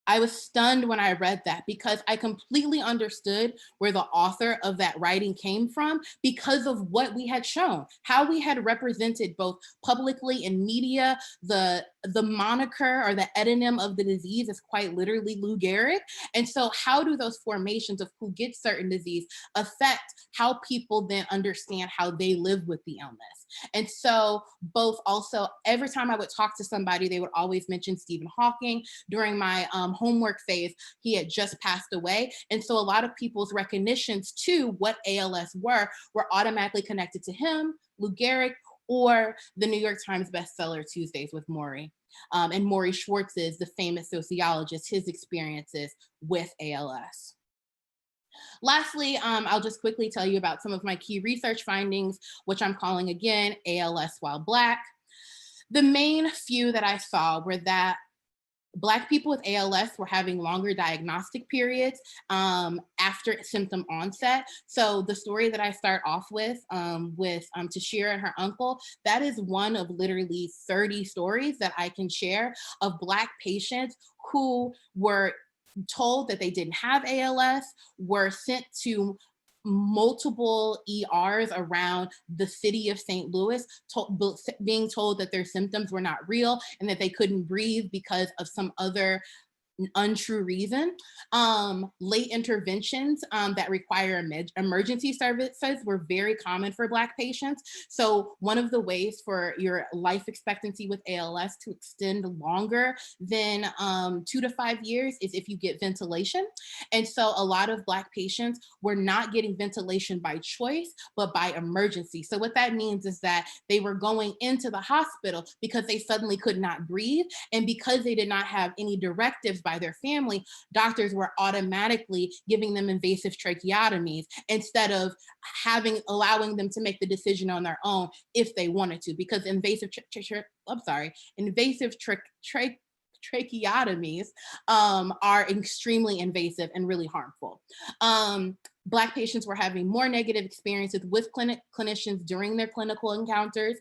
I was stunned when I read that because I completely understood where the author of that writing came from because of what we had shown, how we had represented both publicly in media, the moniker or the eponym of the disease is quite literally Lou Gehrig. And so how do those formations of who gets certain disease affect how people then understand how they live with the illness? And so both also, every time I would talk to somebody, they would always mention Stephen Hawking. During my homework phase, he had just passed away. And so a lot of people's recognitions to what ALS were automatically connected to him, Lou Gehrig, or the New York Times bestseller Tuesdays with Morrie. And Morrie Schwartz's, the famous sociologist, his experiences with ALS. Lastly, I'll just quickly tell you about some of my key research findings, which I'm calling again, ALS while Black. The main few that I saw were that Black people with ALS were having longer diagnostic periods after symptom onset. So the story that I start off with Tashira and her uncle, that is one of literally 30 stories that I can share of Black patients who were told that they didn't have ALS, were sent to multiple ERs around the city of St. Louis, being told that their symptoms were not real and that they couldn't breathe because of some other untrue reason. Late interventions that require emergency services were very common for Black patients. So one of the ways for your life expectancy with ALS to extend longer than 2 to 5 years is if you get ventilation. And so a lot of Black patients were not getting ventilation by choice, but by emergency. So what that means is that they were going into the hospital because they suddenly could not breathe. And because they did not have any directives by their family, doctors were automatically giving them invasive tracheotomies instead of allowing them to make the decision on their own if they wanted to, because invasive tracheotomies are extremely invasive and really harmful. Black patients were having more negative experiences with clinicians during their clinical encounters.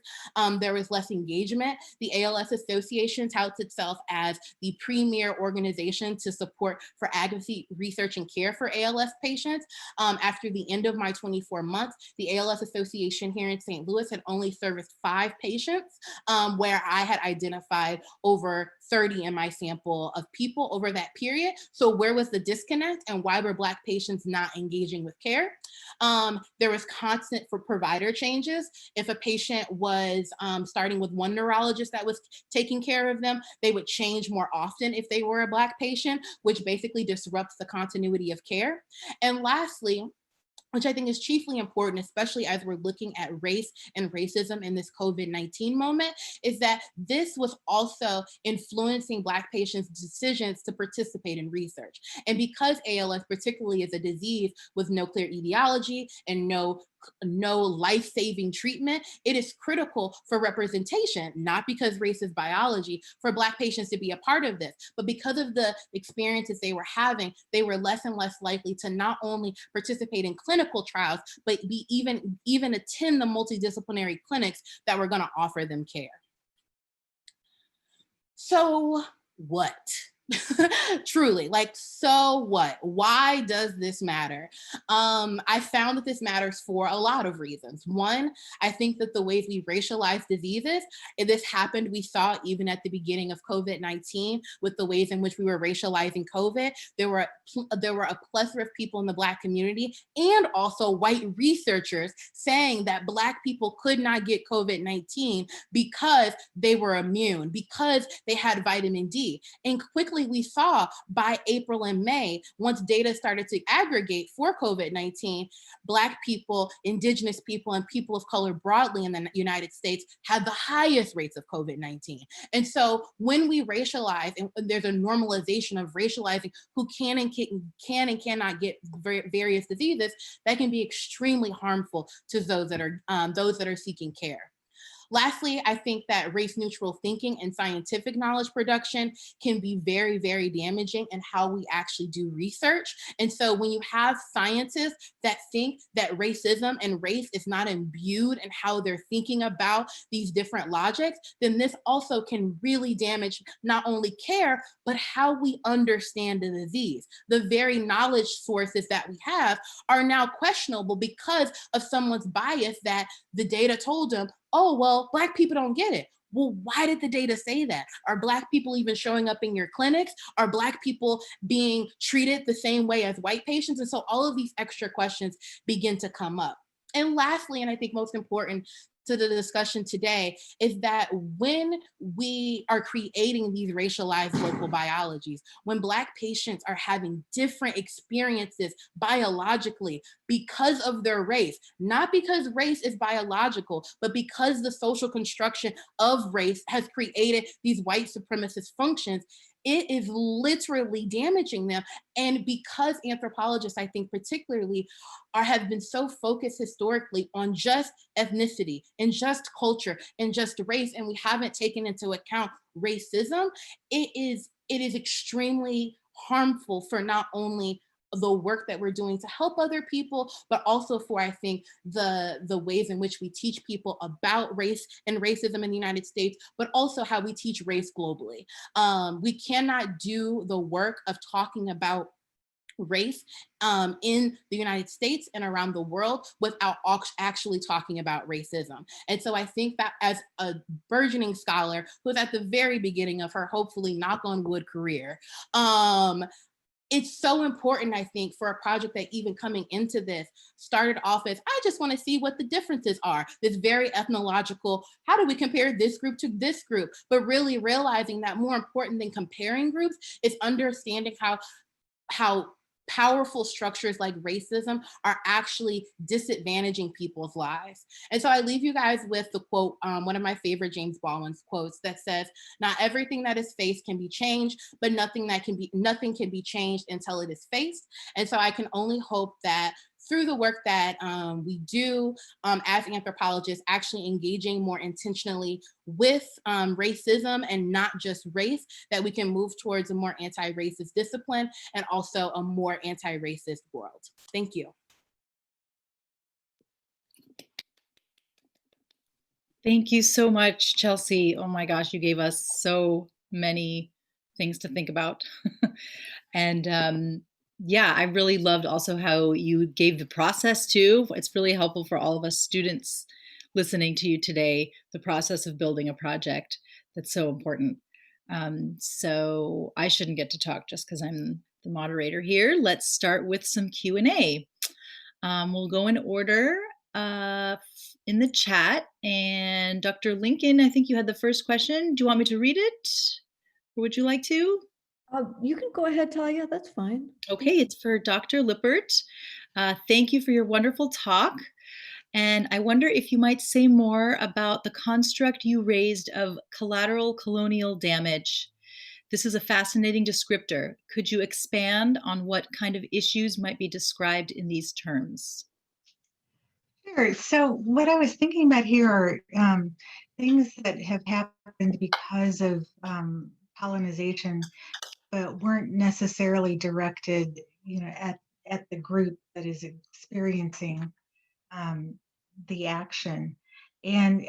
There was less engagement. The ALS Association touts itself as the premier organization to support for advocacy, research, and care for ALS patients. After the end of my 24 months, the ALS Association here in St. Louis had only serviced 5 patients, where I had identified over 30 in my sample of people over that period. So where was the disconnect and why were Black patients not engaging with care? There was constant for provider changes. If a patient was starting with one neurologist that was taking care of them, they would change more often if they were a Black patient, which basically disrupts the continuity of care. And lastly, which I think is chiefly important, especially as we're looking at race and racism in this COVID-19 moment, is that this was also influencing Black patients' decisions to participate in research. And because ALS particularly is a disease with no clear etiology and no no life-saving treatment, it is critical for representation, not because race is biology, for Black patients to be a part of this, but because of the experiences they were having, they were less and less likely to not only participate in clinical trials, but be even attend the multidisciplinary clinics that were going to offer them care. So what? Truly, like, so what? Why does this matter? I found that this matters for a lot of reasons. One, I think that the ways we racialize diseases, and this happened, we saw even at the beginning of COVID-19 with the ways in which we were racializing COVID. There were a plethora of people in the Black community and also white researchers saying that Black people could not get COVID-19 because they were immune, because they had vitamin D. And quickly we saw by April and May, once data started to aggregate for COVID-19, Black people, Indigenous people, and people of color broadly in the United States had the highest rates of COVID-19. And so when we racialize, and there's a normalization of racializing who can and cannot get various diseases, that can be extremely harmful to those that are seeking care. Lastly, I think that race-neutral thinking and scientific knowledge production can be very, very damaging in how we actually do research. And so when you have scientists that think that racism and race is not imbued in how they're thinking about these different logics, then this also can really damage not only care, but how we understand the disease. The very knowledge sources that we have are now questionable because of someone's bias that the data told them, oh, well, Black people don't get it. Well, why did the data say that? Are Black people even showing up in your clinics? Are Black people being treated the same way as white patients? And so all of these extra questions begin to come up. And lastly, and I think most important to the discussion today, is that when we are creating these racialized local biologies, when Black patients are having different experiences biologically because of their race, not because race is biological, but because the social construction of race has created these white supremacist functions, it is literally damaging them. And because anthropologists, I think particularly, have been so focused historically on just ethnicity and just culture and just race, and we haven't taken into account racism, it is extremely harmful for not only the work that we're doing to help other people, but also for, I think, the ways in which we teach people about race and racism in the United States, but also how we teach race globally. We cannot do the work of talking about race in the United States and around the world without actually talking about racism. And so I think that as a burgeoning scholar who's at the very beginning of her, hopefully knock on wood, career, it's so important, I think, for a project that even coming into this started off as, I just want to see what the differences are. This very ethnological, how do we compare this group to this group? But really realizing that more important than comparing groups is understanding how powerful structures like racism are actually disadvantaging people's lives. And so I leave you guys with the quote, one of my favorite James Baldwin's quotes that says, not everything that is faced can be changed, but nothing can be changed until it is faced. And so I can only hope that through the work that we do as anthropologists, actually engaging more intentionally with racism and not just race, that we can move towards a more anti-racist discipline and also a more anti-racist world. Thank you. Thank you so much, Chelsea. Oh my gosh, you gave us so many things to think about. And yeah, I really loved also how you gave the process too. It's really helpful for all of us students listening to you today, the process of building a project. That's so important. So I shouldn't get to talk just because I'm the moderator here. Let's start with some Q&A. We'll go in order in the chat. And Dr. Lincoln, I think you had the first question. Do you want me to read it? Or would you like to? You can go ahead, Talia. That's fine. Okay, it's for Dr. Lippert. Thank you for your wonderful talk. And I wonder if you might say more about the construct you raised of collateral colonial damage. This is a fascinating descriptor. Could you expand on what kind of issues might be described in these terms? Sure. So what I was thinking about here are things that have happened because of colonization, but weren't necessarily directed, at the group that is experiencing um, the action. And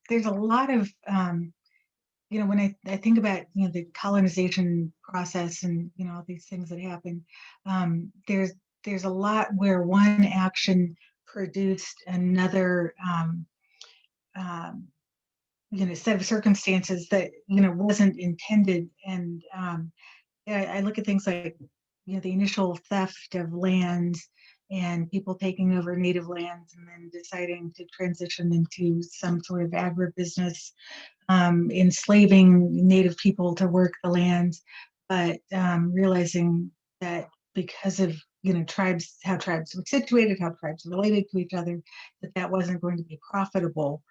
there's a lot of when I think about the colonization process and all these things that happen, there's a lot where one action produced another um, set of circumstances that wasn't intended. And I look at things like the initial theft of lands and people taking over native lands and then deciding to transition into some sort of agribusiness, enslaving native people to work the lands, but realizing that because of tribes, how tribes were situated, how tribes related to each other, that wasn't going to be profitable.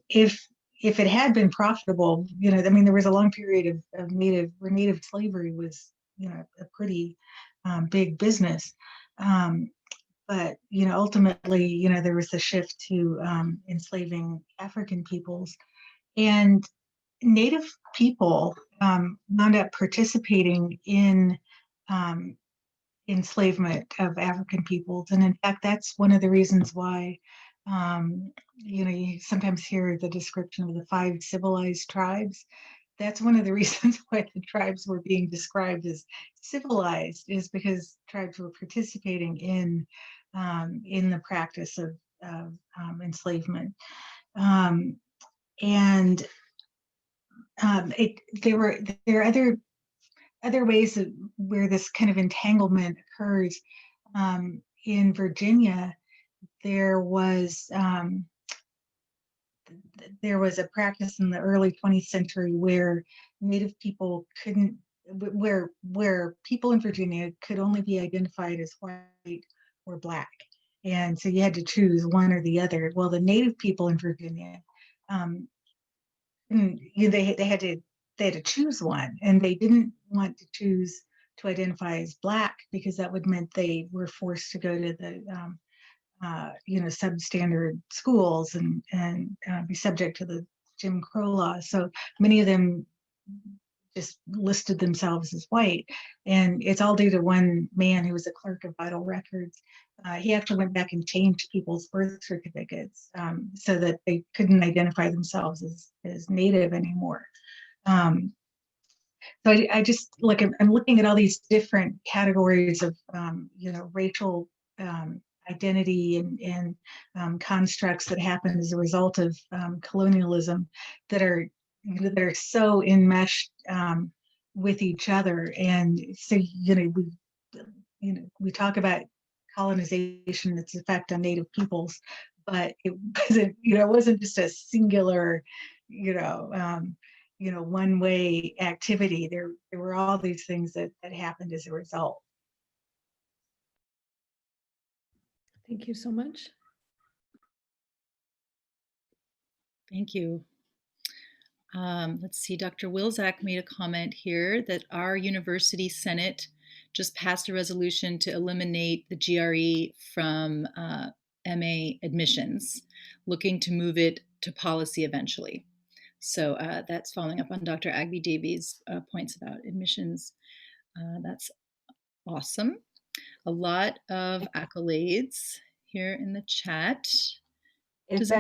If it had been profitable, there was a long period of native slavery was a pretty big business. But ultimately, there was a shift to enslaving African peoples, and Native people wound up participating in um, enslavement of African peoples. And in fact, that's one of the reasons why, you sometimes hear the description of the 5 civilized tribes. That's one of the reasons why the tribes were being described as civilized, is because tribes were participating in the practice of enslavement. And there are other ways where this kind of entanglement occurs. In Virginia, there was a practice in the early 20th century where Native people couldn't, where people in Virginia could only be identified as white or black, and so you had to choose one or the other. Well, the Native people in Virginia, they had to choose one, and they didn't want to choose to identify as black because that would meant they were forced to go to the substandard schools and be subject to the Jim Crow laws. So many of them just listed themselves as white, and it's all due to one man who was a clerk of vital records. He actually went back and changed people's birth certificates so that they couldn't identify themselves as Native anymore. So I just I'm looking at all these different categories of racial identity and constructs that happen as a result of colonialism that are so enmeshed with each other. And so we talk about colonization, its effect on Native peoples, but it wasn't just a singular one-way activity. There were all these things that happened as a result. Thank you so much. Thank you. Let's see, Dr. Wilczak made a comment here that our university Senate just passed a resolution to eliminate the GRE from MA admissions, looking to move it to policy eventually. So that's following up on Dr. Agby-Davies' points about admissions. That's awesome. A lot of accolades here in the chat. If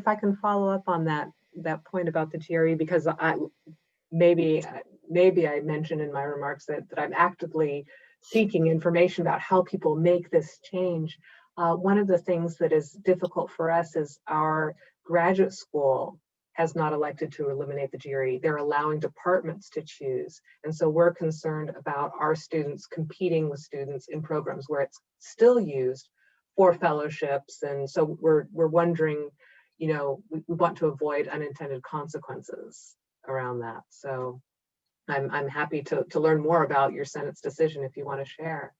I can follow up on that point about the GRE, because maybe I mentioned in my remarks that I'm actively seeking information about how people make this change. One of the things that is difficult for us is our graduate school has not elected to eliminate the GRE. They're allowing departments to choose. And so we're concerned about our students competing with students in programs where it's still used for fellowships. And so we're wondering, we want to avoid unintended consequences around that. So I'm happy to learn more about your Senate's decision if you want to share.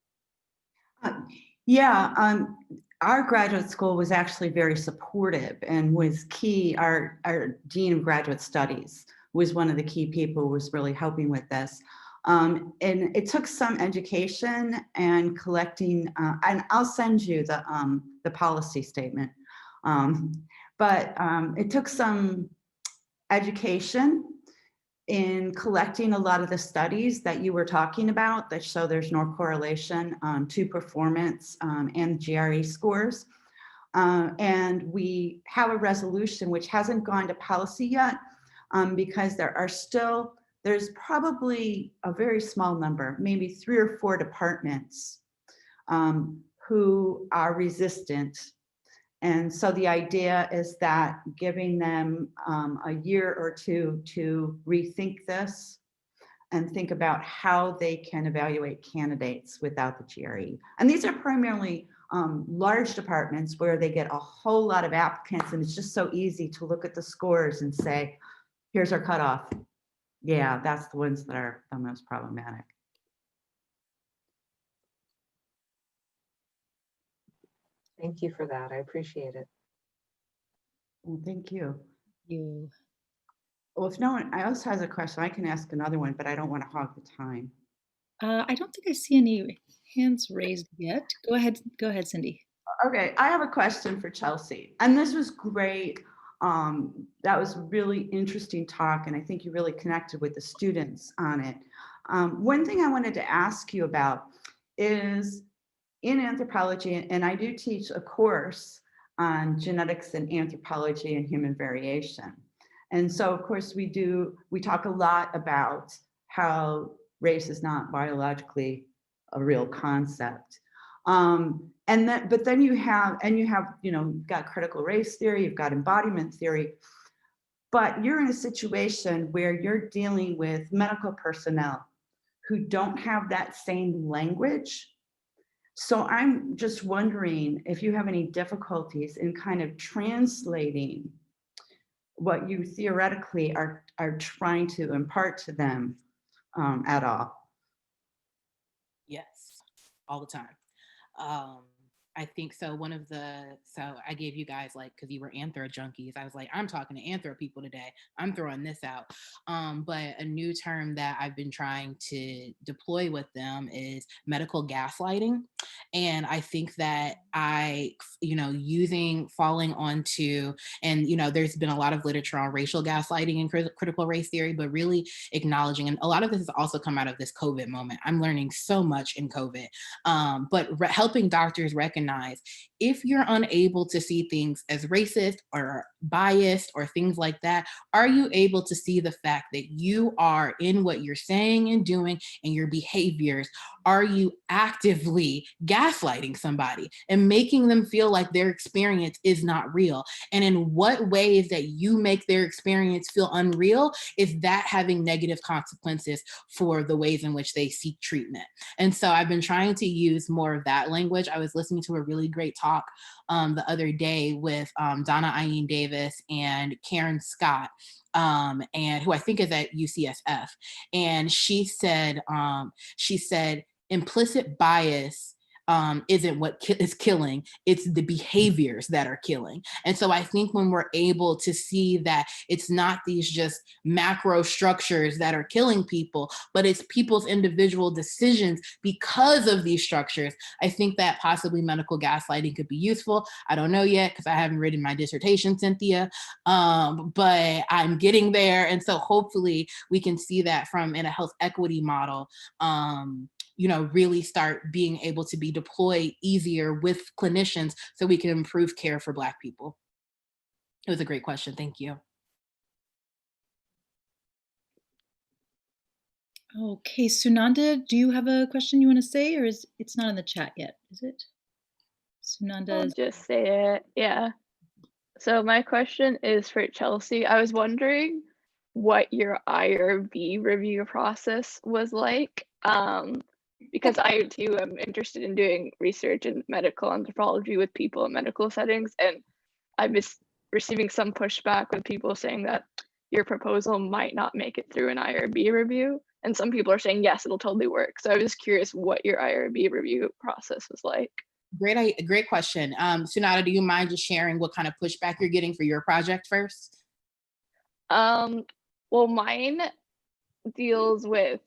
Our graduate school was actually very supportive and was key. Our Dean of Graduate Studies was one of the key people who was really helping with this. And it took some education and collecting, and I'll send you the policy statement. But it took some education in collecting a lot of the studies that you were talking about that show there's no correlation to performance and GRE scores. And we have a resolution which hasn't gone to policy yet because there's probably a very small number, maybe 3 or 4 departments who are resistant. And so the idea is that giving them a year or 2 to rethink this and think about how they can evaluate candidates without the GRE. And these are primarily large departments where they get a whole lot of applicants, and it's just so easy to look at the scores and say, here's our cutoff. Yeah, that's the ones that are the most problematic. Thank you for that. I appreciate it. Well, thank you. You. Well, if no one else has a question, I can ask another one, but I don't want to hog the time. I don't think I see any hands raised yet. Go ahead, Cindy. Okay, I have a question for Chelsea, and this was great. That was a really interesting talk, and I think you really connected with the students on it. One thing I wanted to ask you about is in anthropology, and I do teach a course on genetics and anthropology and human variation. And so, of course, we talk a lot about how race is not biologically a real concept. But then you have, you've got critical race theory, you've got embodiment theory, but you're in a situation where you're dealing with medical personnel who don't have that same language. So I'm just wondering if you have any difficulties in kind of translating what you theoretically are trying to impart to them at all. Yes, all the time. I think so. So I gave you guys, like, because you were anthro junkies, I was like, I'm talking to anthro people today. I'm throwing this out. But a new term that I've been trying to deploy with them is medical gaslighting. And I think that falling onto, and, there's been a lot of literature on racial gaslighting and critical race theory, but really acknowledging, and a lot of this has also come out of this COVID moment. I'm learning so much in COVID, but helping doctors recognize if you're unable to see things as racist or biased or things like that, are you able to see the fact that you are in what you're saying and doing and your behaviors? Are you actively gaslighting somebody and making them feel like their experience is not real? And in what ways that you make their experience feel unreal is that having negative consequences for the ways in which they seek treatment? And so I've been trying to use more of that language. I was listening to a really great talk the other day with Donna Iene Davis and Karen Scott, and who I think is at UCSF. And she said, implicit bias isn't what is killing, it's the behaviors that are killing. And so I think when we're able to see that it's not these just macro structures that are killing people, but it's people's individual decisions because of these structures, I think that possibly medical gaslighting could be useful. I don't know yet because I haven't written my dissertation, Cynthia, but I'm getting there. And so hopefully we can see that in a health equity model, really start being able to be deployed easier with clinicians so we can improve care for Black people. It was a great question. Thank you. Okay, Sunanda, do you have a question you want to say, or it's not in the chat yet, is it? Sunanda. I'll just say it, yeah. So my question is for Chelsea. I was wondering what your IRB review process was like. Because I too am interested in doing research in medical anthropology with people in medical settings, and I've been receiving some pushback with people saying that your proposal might not make it through an IRB review, and some people are saying yes, it'll totally work. So I was curious what your IRB review process was like. Great question. Sunada, do you mind just sharing what kind of pushback you're getting for your project first? Well, mine deals with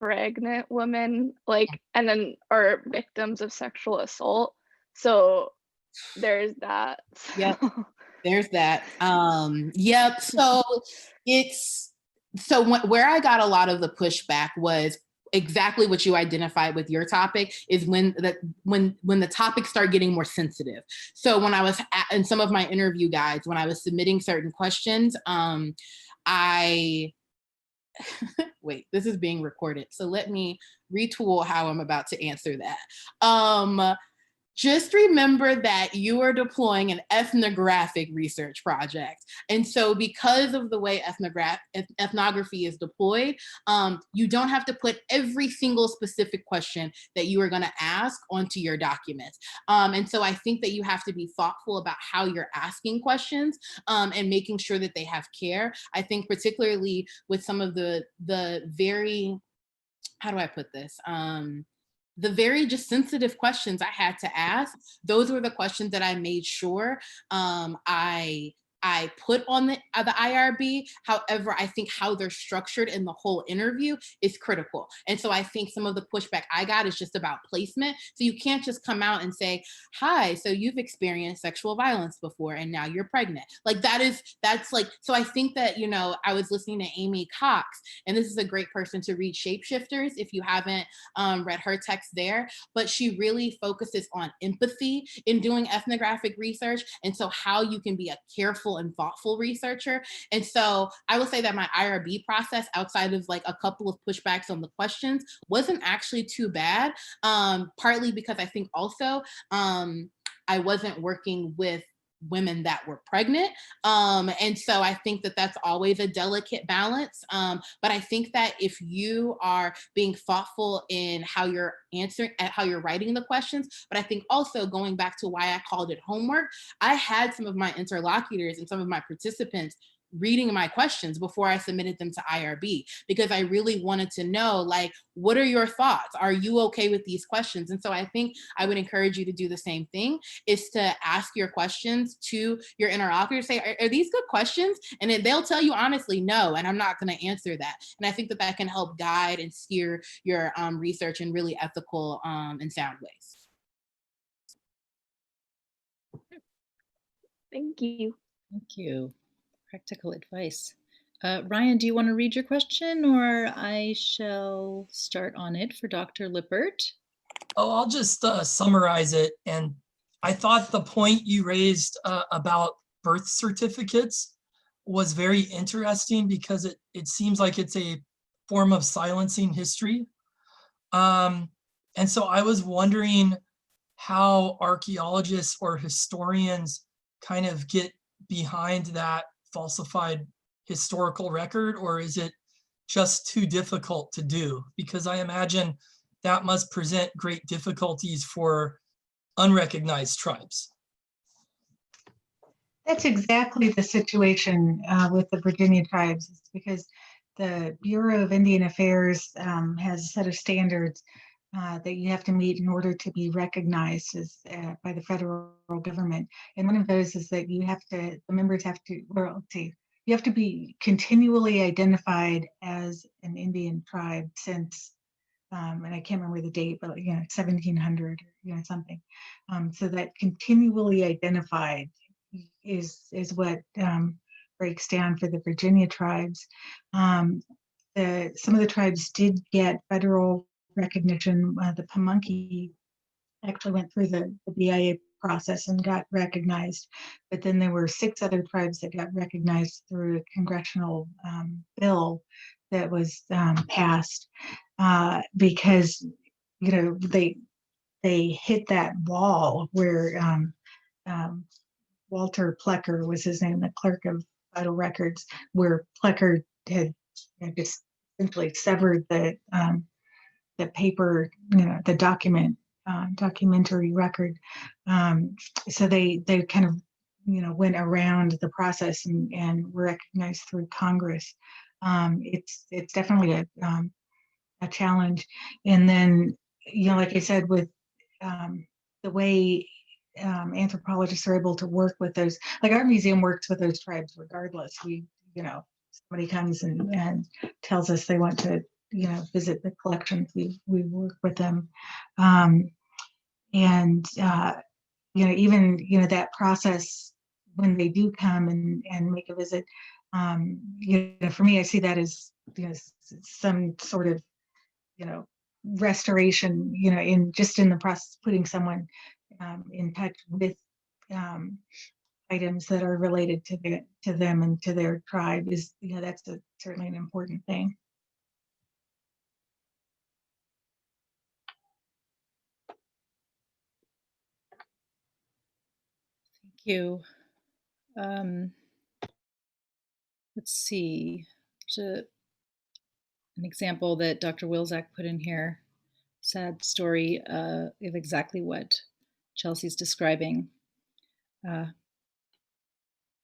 pregnant women, like, and then are victims of sexual assault. So there's that. Yep. There's that. Yep. So where I got a lot of the pushback was exactly what you identified with your topic, is when the topics start getting more sensitive. So when I was in some of my interview guides, when I was submitting certain questions, wait, this is being recorded, so let me retool how I'm about to answer that. Just remember that you are deploying an ethnographic research project. And so because of the way ethnography is deployed, you don't have to put every single specific question that you are gonna ask onto your documents. And so I think that you have to be thoughtful about how you're asking questions, and making sure that they have care. I think particularly with some of the very, how do I put this? The very just sensitive questions I had to ask, those were the questions that I made sure I put on the IRB. However, I think how they're structured in the whole interview is critical. And so I think some of the pushback I got is just about placement. So you can't just come out and say, hi, so you've experienced sexual violence before and now you're pregnant. Like that's like, so I think that, you know, I was listening to Amy Cox, and this is a great person to read Shapeshifters if you haven't read her text there, but she really focuses on empathy in doing ethnographic research. And so how you can be a careful and thoughtful researcher. And so I will say that my IRB process, outside of like a couple of pushbacks on the questions, wasn't actually too bad. Partly because I think also I wasn't working with women that were pregnant. And so I think that that's always a delicate balance. But I think that if you are being thoughtful in how you're answering, how you're writing the questions, but I think also going back to why I called it homework, I had some of my interlocutors and some of my participants reading my questions before I submitted them to IRB, because I really wanted to know, like, what are your thoughts? Are you okay with these questions? And so I think I would encourage you to do the same thing, is to ask your questions to your interlocutor, say, are these good questions? And then they'll tell you honestly, no, and I'm not gonna answer that. And I think that that can help guide and steer your research in really ethical and sound ways. Thank you. Thank you. Practical advice. Ryan, do you want to read your question, or I shall start on it for Dr. Lippert? Oh, I'll just summarize it. And I thought the point you raised about birth certificates was very interesting, because it seems like it's a form of silencing history. And so I was wondering how archaeologists or historians kind of get behind that falsified historical record, or is it just too difficult to do? Because I imagine that must present great difficulties for unrecognized tribes. That's exactly the situation with the Virginia tribes. It's because the Bureau of Indian Affairs has a set of standards that you have to meet in order to be recognized as by the federal government. And one of those is that you have to, the members have to, well, let's see, you have to be continually identified as an Indian tribe since, and I can't remember the date, but 1700, something. So that continually identified is what breaks down for the Virginia tribes. Some of the tribes did get federal recognition. The Pamunkey actually went through the BIA process and got recognized, but then there were 6 other tribes that got recognized through a congressional bill that was passed because they hit that wall where Walter Plecker was his name, the clerk of vital records, where Plecker had just essentially severed the paper, the documentary record. So they kind of, went around the process and were recognized through Congress. It's definitely a challenge. And then, like I said, with the way anthropologists are able to work with those, like our museum works with those tribes regardless. We, somebody comes and tells us they want to visit the collections, we work with them. And even that process when they do come and make a visit, for me, I see that as some sort of restoration, in the process, putting someone in touch with items that are related to them and to their tribe is, that's certainly an important thing. Thank you. Let's see. There's an example that Dr. Wilczak put in here. Sad story of exactly what Chelsea's describing.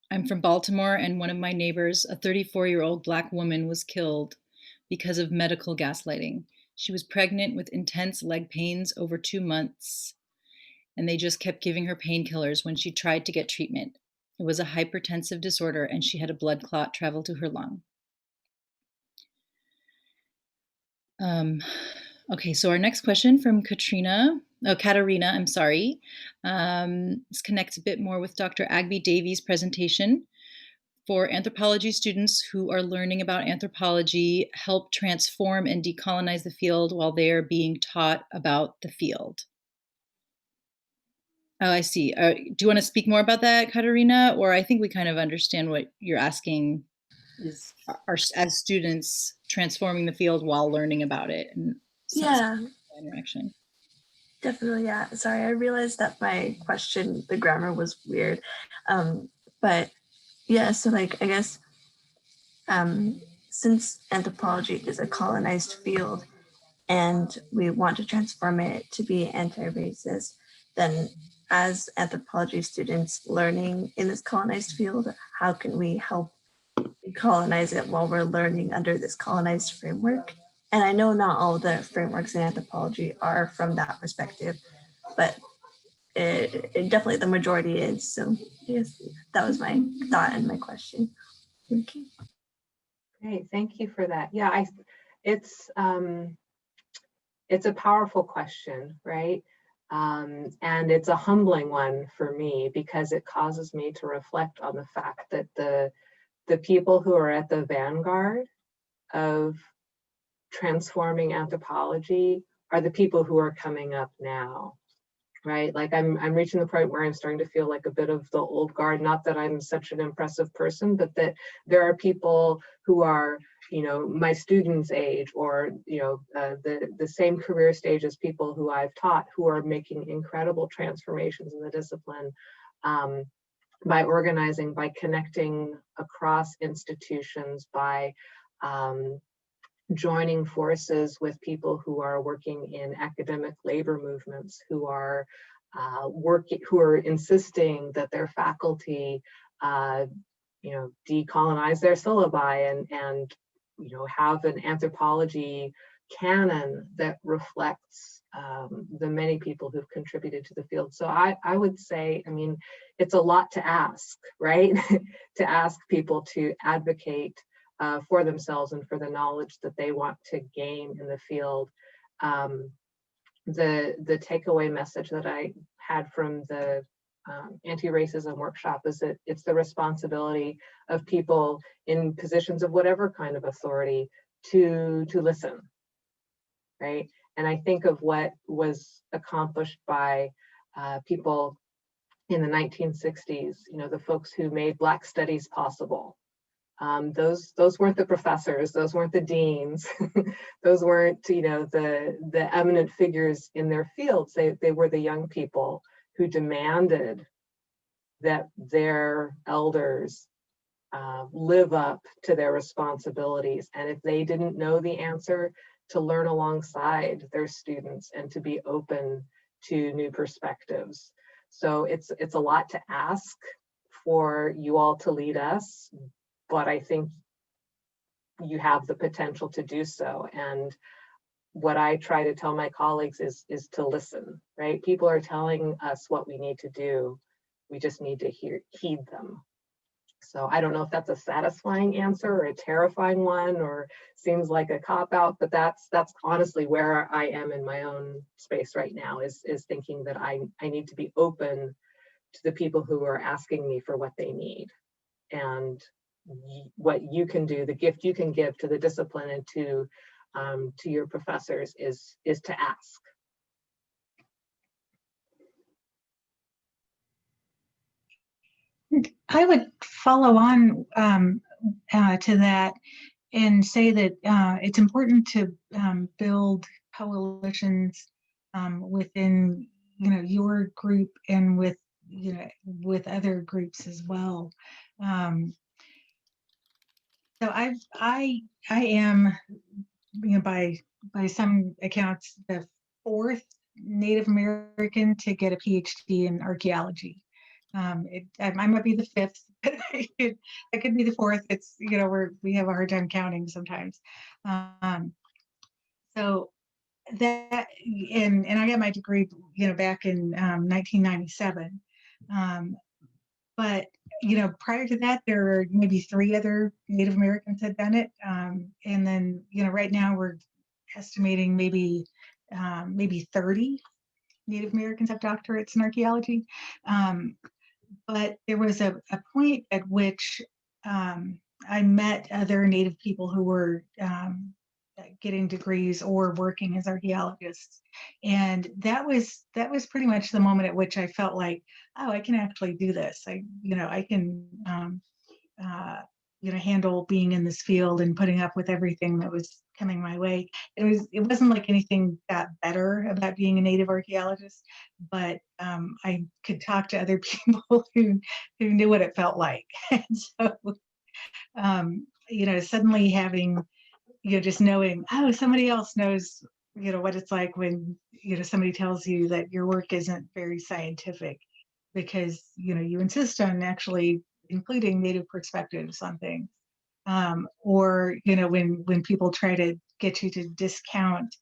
I'm from Baltimore, and one of my neighbors, a 34-year-old Black woman, was killed because of medical gaslighting. She was pregnant with intense leg pains over 2 months, and they just kept giving her painkillers when she tried to get treatment. It was a hypertensive disorder, and she had a blood clot travel to her lung. Okay, so our next question from Katarina, I'm sorry. This connects a bit more with Dr. Agby Davies' presentation. For anthropology students who are learning about anthropology, help transform and decolonize the field while they are being taught about the field. Oh, I see. Do you want to speak more about that, Katarina? Or I think we kind of understand what you're asking is as students transforming the field while learning about it. And yeah, interaction. Definitely, yeah. Sorry, I realized that my question, the grammar was weird. But yeah, so I guess since anthropology is a colonized field and we want to transform it to be anti-racist, then as anthropology students learning in this colonized field, how can we help decolonize it while we're learning under this colonized framework? And I know not all the frameworks in anthropology are from that perspective, but it definitely the majority is. So yes, that was my thought and my question. Thank you. Great, thank you for that. Yeah, it's a powerful question, right? And it's a humbling one for me because it causes me to reflect on the fact that the people who are at the vanguard of transforming anthropology are the people who are coming up now, right? Like I'm reaching the point where I'm starting to feel like a bit of the old guard, not that I'm such an impressive person, but that there are people who are, my students' age or, the same career stage as people who I've taught who are making incredible transformations in the discipline by organizing, by connecting across institutions, by joining forces with people who are working in academic labor movements, who are insisting that their faculty, decolonize their syllabi and have an anthropology canon that reflects the many people who've contributed to the field. So I would say, it's a lot to ask, right? To ask people to advocate for themselves and for the knowledge that they want to gain in the field. The takeaway message that I had from the anti-racism workshop is that it's the responsibility of people in positions of whatever kind of authority to listen, right? And I think of what was accomplished by people in the 1960s, the folks who made Black studies possible. Those weren't the professors, those weren't the deans, those weren't, the eminent figures in their fields. They were the young people who demanded that their elders live up to their responsibilities. And if they didn't know the answer, to learn alongside their students and to be open to new perspectives. So it's a lot to ask for you all to lead us, but I think you have the potential to do so. And what I try to tell my colleagues is to listen, right? People are telling us what we need to do. We just need to heed them. So I don't know if that's a satisfying answer or a terrifying one or seems like a cop-out, but that's honestly where I am in my own space right now, is thinking that I need to be open to the people who are asking me for what they need. And what you can do, the gift you can give to the discipline and to your professors is to ask. I would follow on to that and say that it's important to build coalitions within, your group and with, with other groups as well. So I am, by some accounts, the fourth Native American to get a PhD in archaeology. I might be the fifth, but I could be the fourth. It's, we have a hard time counting sometimes. So that, and I got my degree, back in 1997. But prior to that, there were maybe 3 other Native Americans had done it. And then, right now we're estimating maybe 30 Native Americans have doctorates in archaeology. But there was a point at which I met other Native people who were getting degrees or working as archaeologists, and that was pretty much the moment at which I felt like, oh, I can actually do this. I can handle being in this field and putting up with everything that was coming my way. It wasn't like anything got better about being a Native archaeologist, but I could talk to other people who knew what it felt like. And so suddenly having, just knowing, oh, somebody else knows, what it's like when, somebody tells you that your work isn't very scientific because, you insist on actually including Native perspectives on things. Or, when people try to get you to discount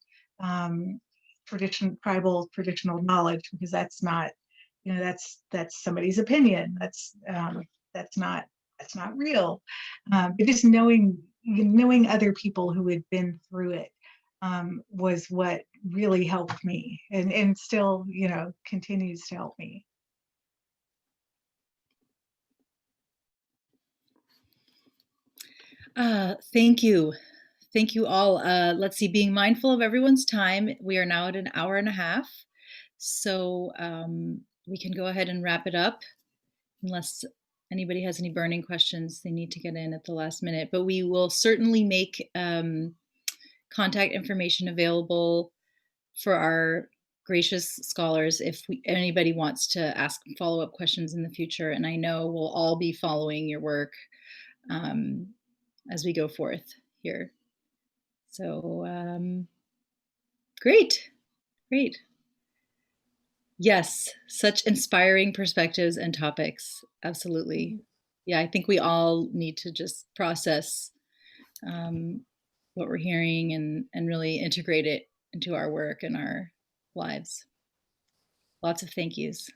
tribal traditional knowledge, because that's not, that's somebody's opinion. That's not real. But just knowing other people who had been through it was what really helped me, and still, continues to help me. Thank you. Thank you all. Let's see, being mindful of everyone's time, we are now at an hour and a half. So we can go ahead and wrap it up unless anybody has any burning questions they need to get in at the last minute. But we will certainly make contact information available for our gracious scholars if anybody wants to ask follow-up questions in the future. And I know we'll all be following your work as we go forth here. So great. Yes, such inspiring perspectives and topics. Absolutely. Yeah, I think we all need to just process what we're hearing and really integrate it into our work and our lives. Lots of thank yous.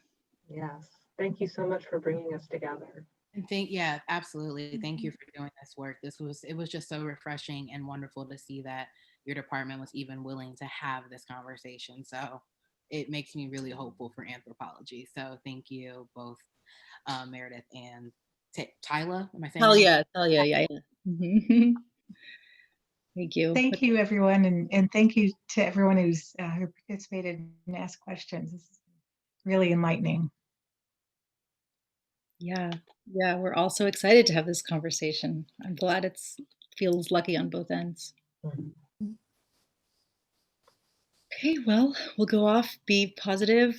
Yes, thank you so much for bringing us together. And yeah, absolutely. Thank you for doing this work. It was just so refreshing and wonderful to see that your department was even willing to have this conversation. So it makes me really hopeful for anthropology. So thank you both, Meredith and Tyler. Am I saying Talia, yeah. Mm-hmm. Thank you. Thank you, everyone, and thank you to everyone who participated and asked questions. This is really enlightening. Yeah, we're all so excited to have this conversation. I'm glad it feels lucky on both ends. Okay, well, we'll go off, be positive,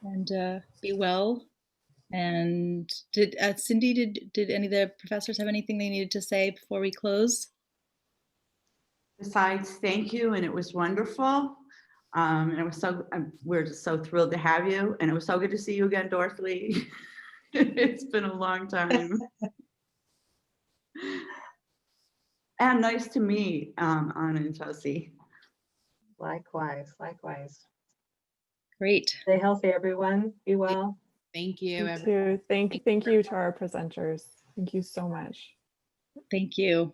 and be well. And did Cindy, did any of the professors have anything they needed to say before we close? Besides, thank you, and it was wonderful. And it was we're just so thrilled to have you, and it was so good to see you again, Dorothy. It's been a long time. And nice to meet Anna and Chelsea. Likewise. Great. Stay healthy, everyone. Be well. Thank you, You everyone. too. Thank you to our presenters. Thank you so much. Thank you.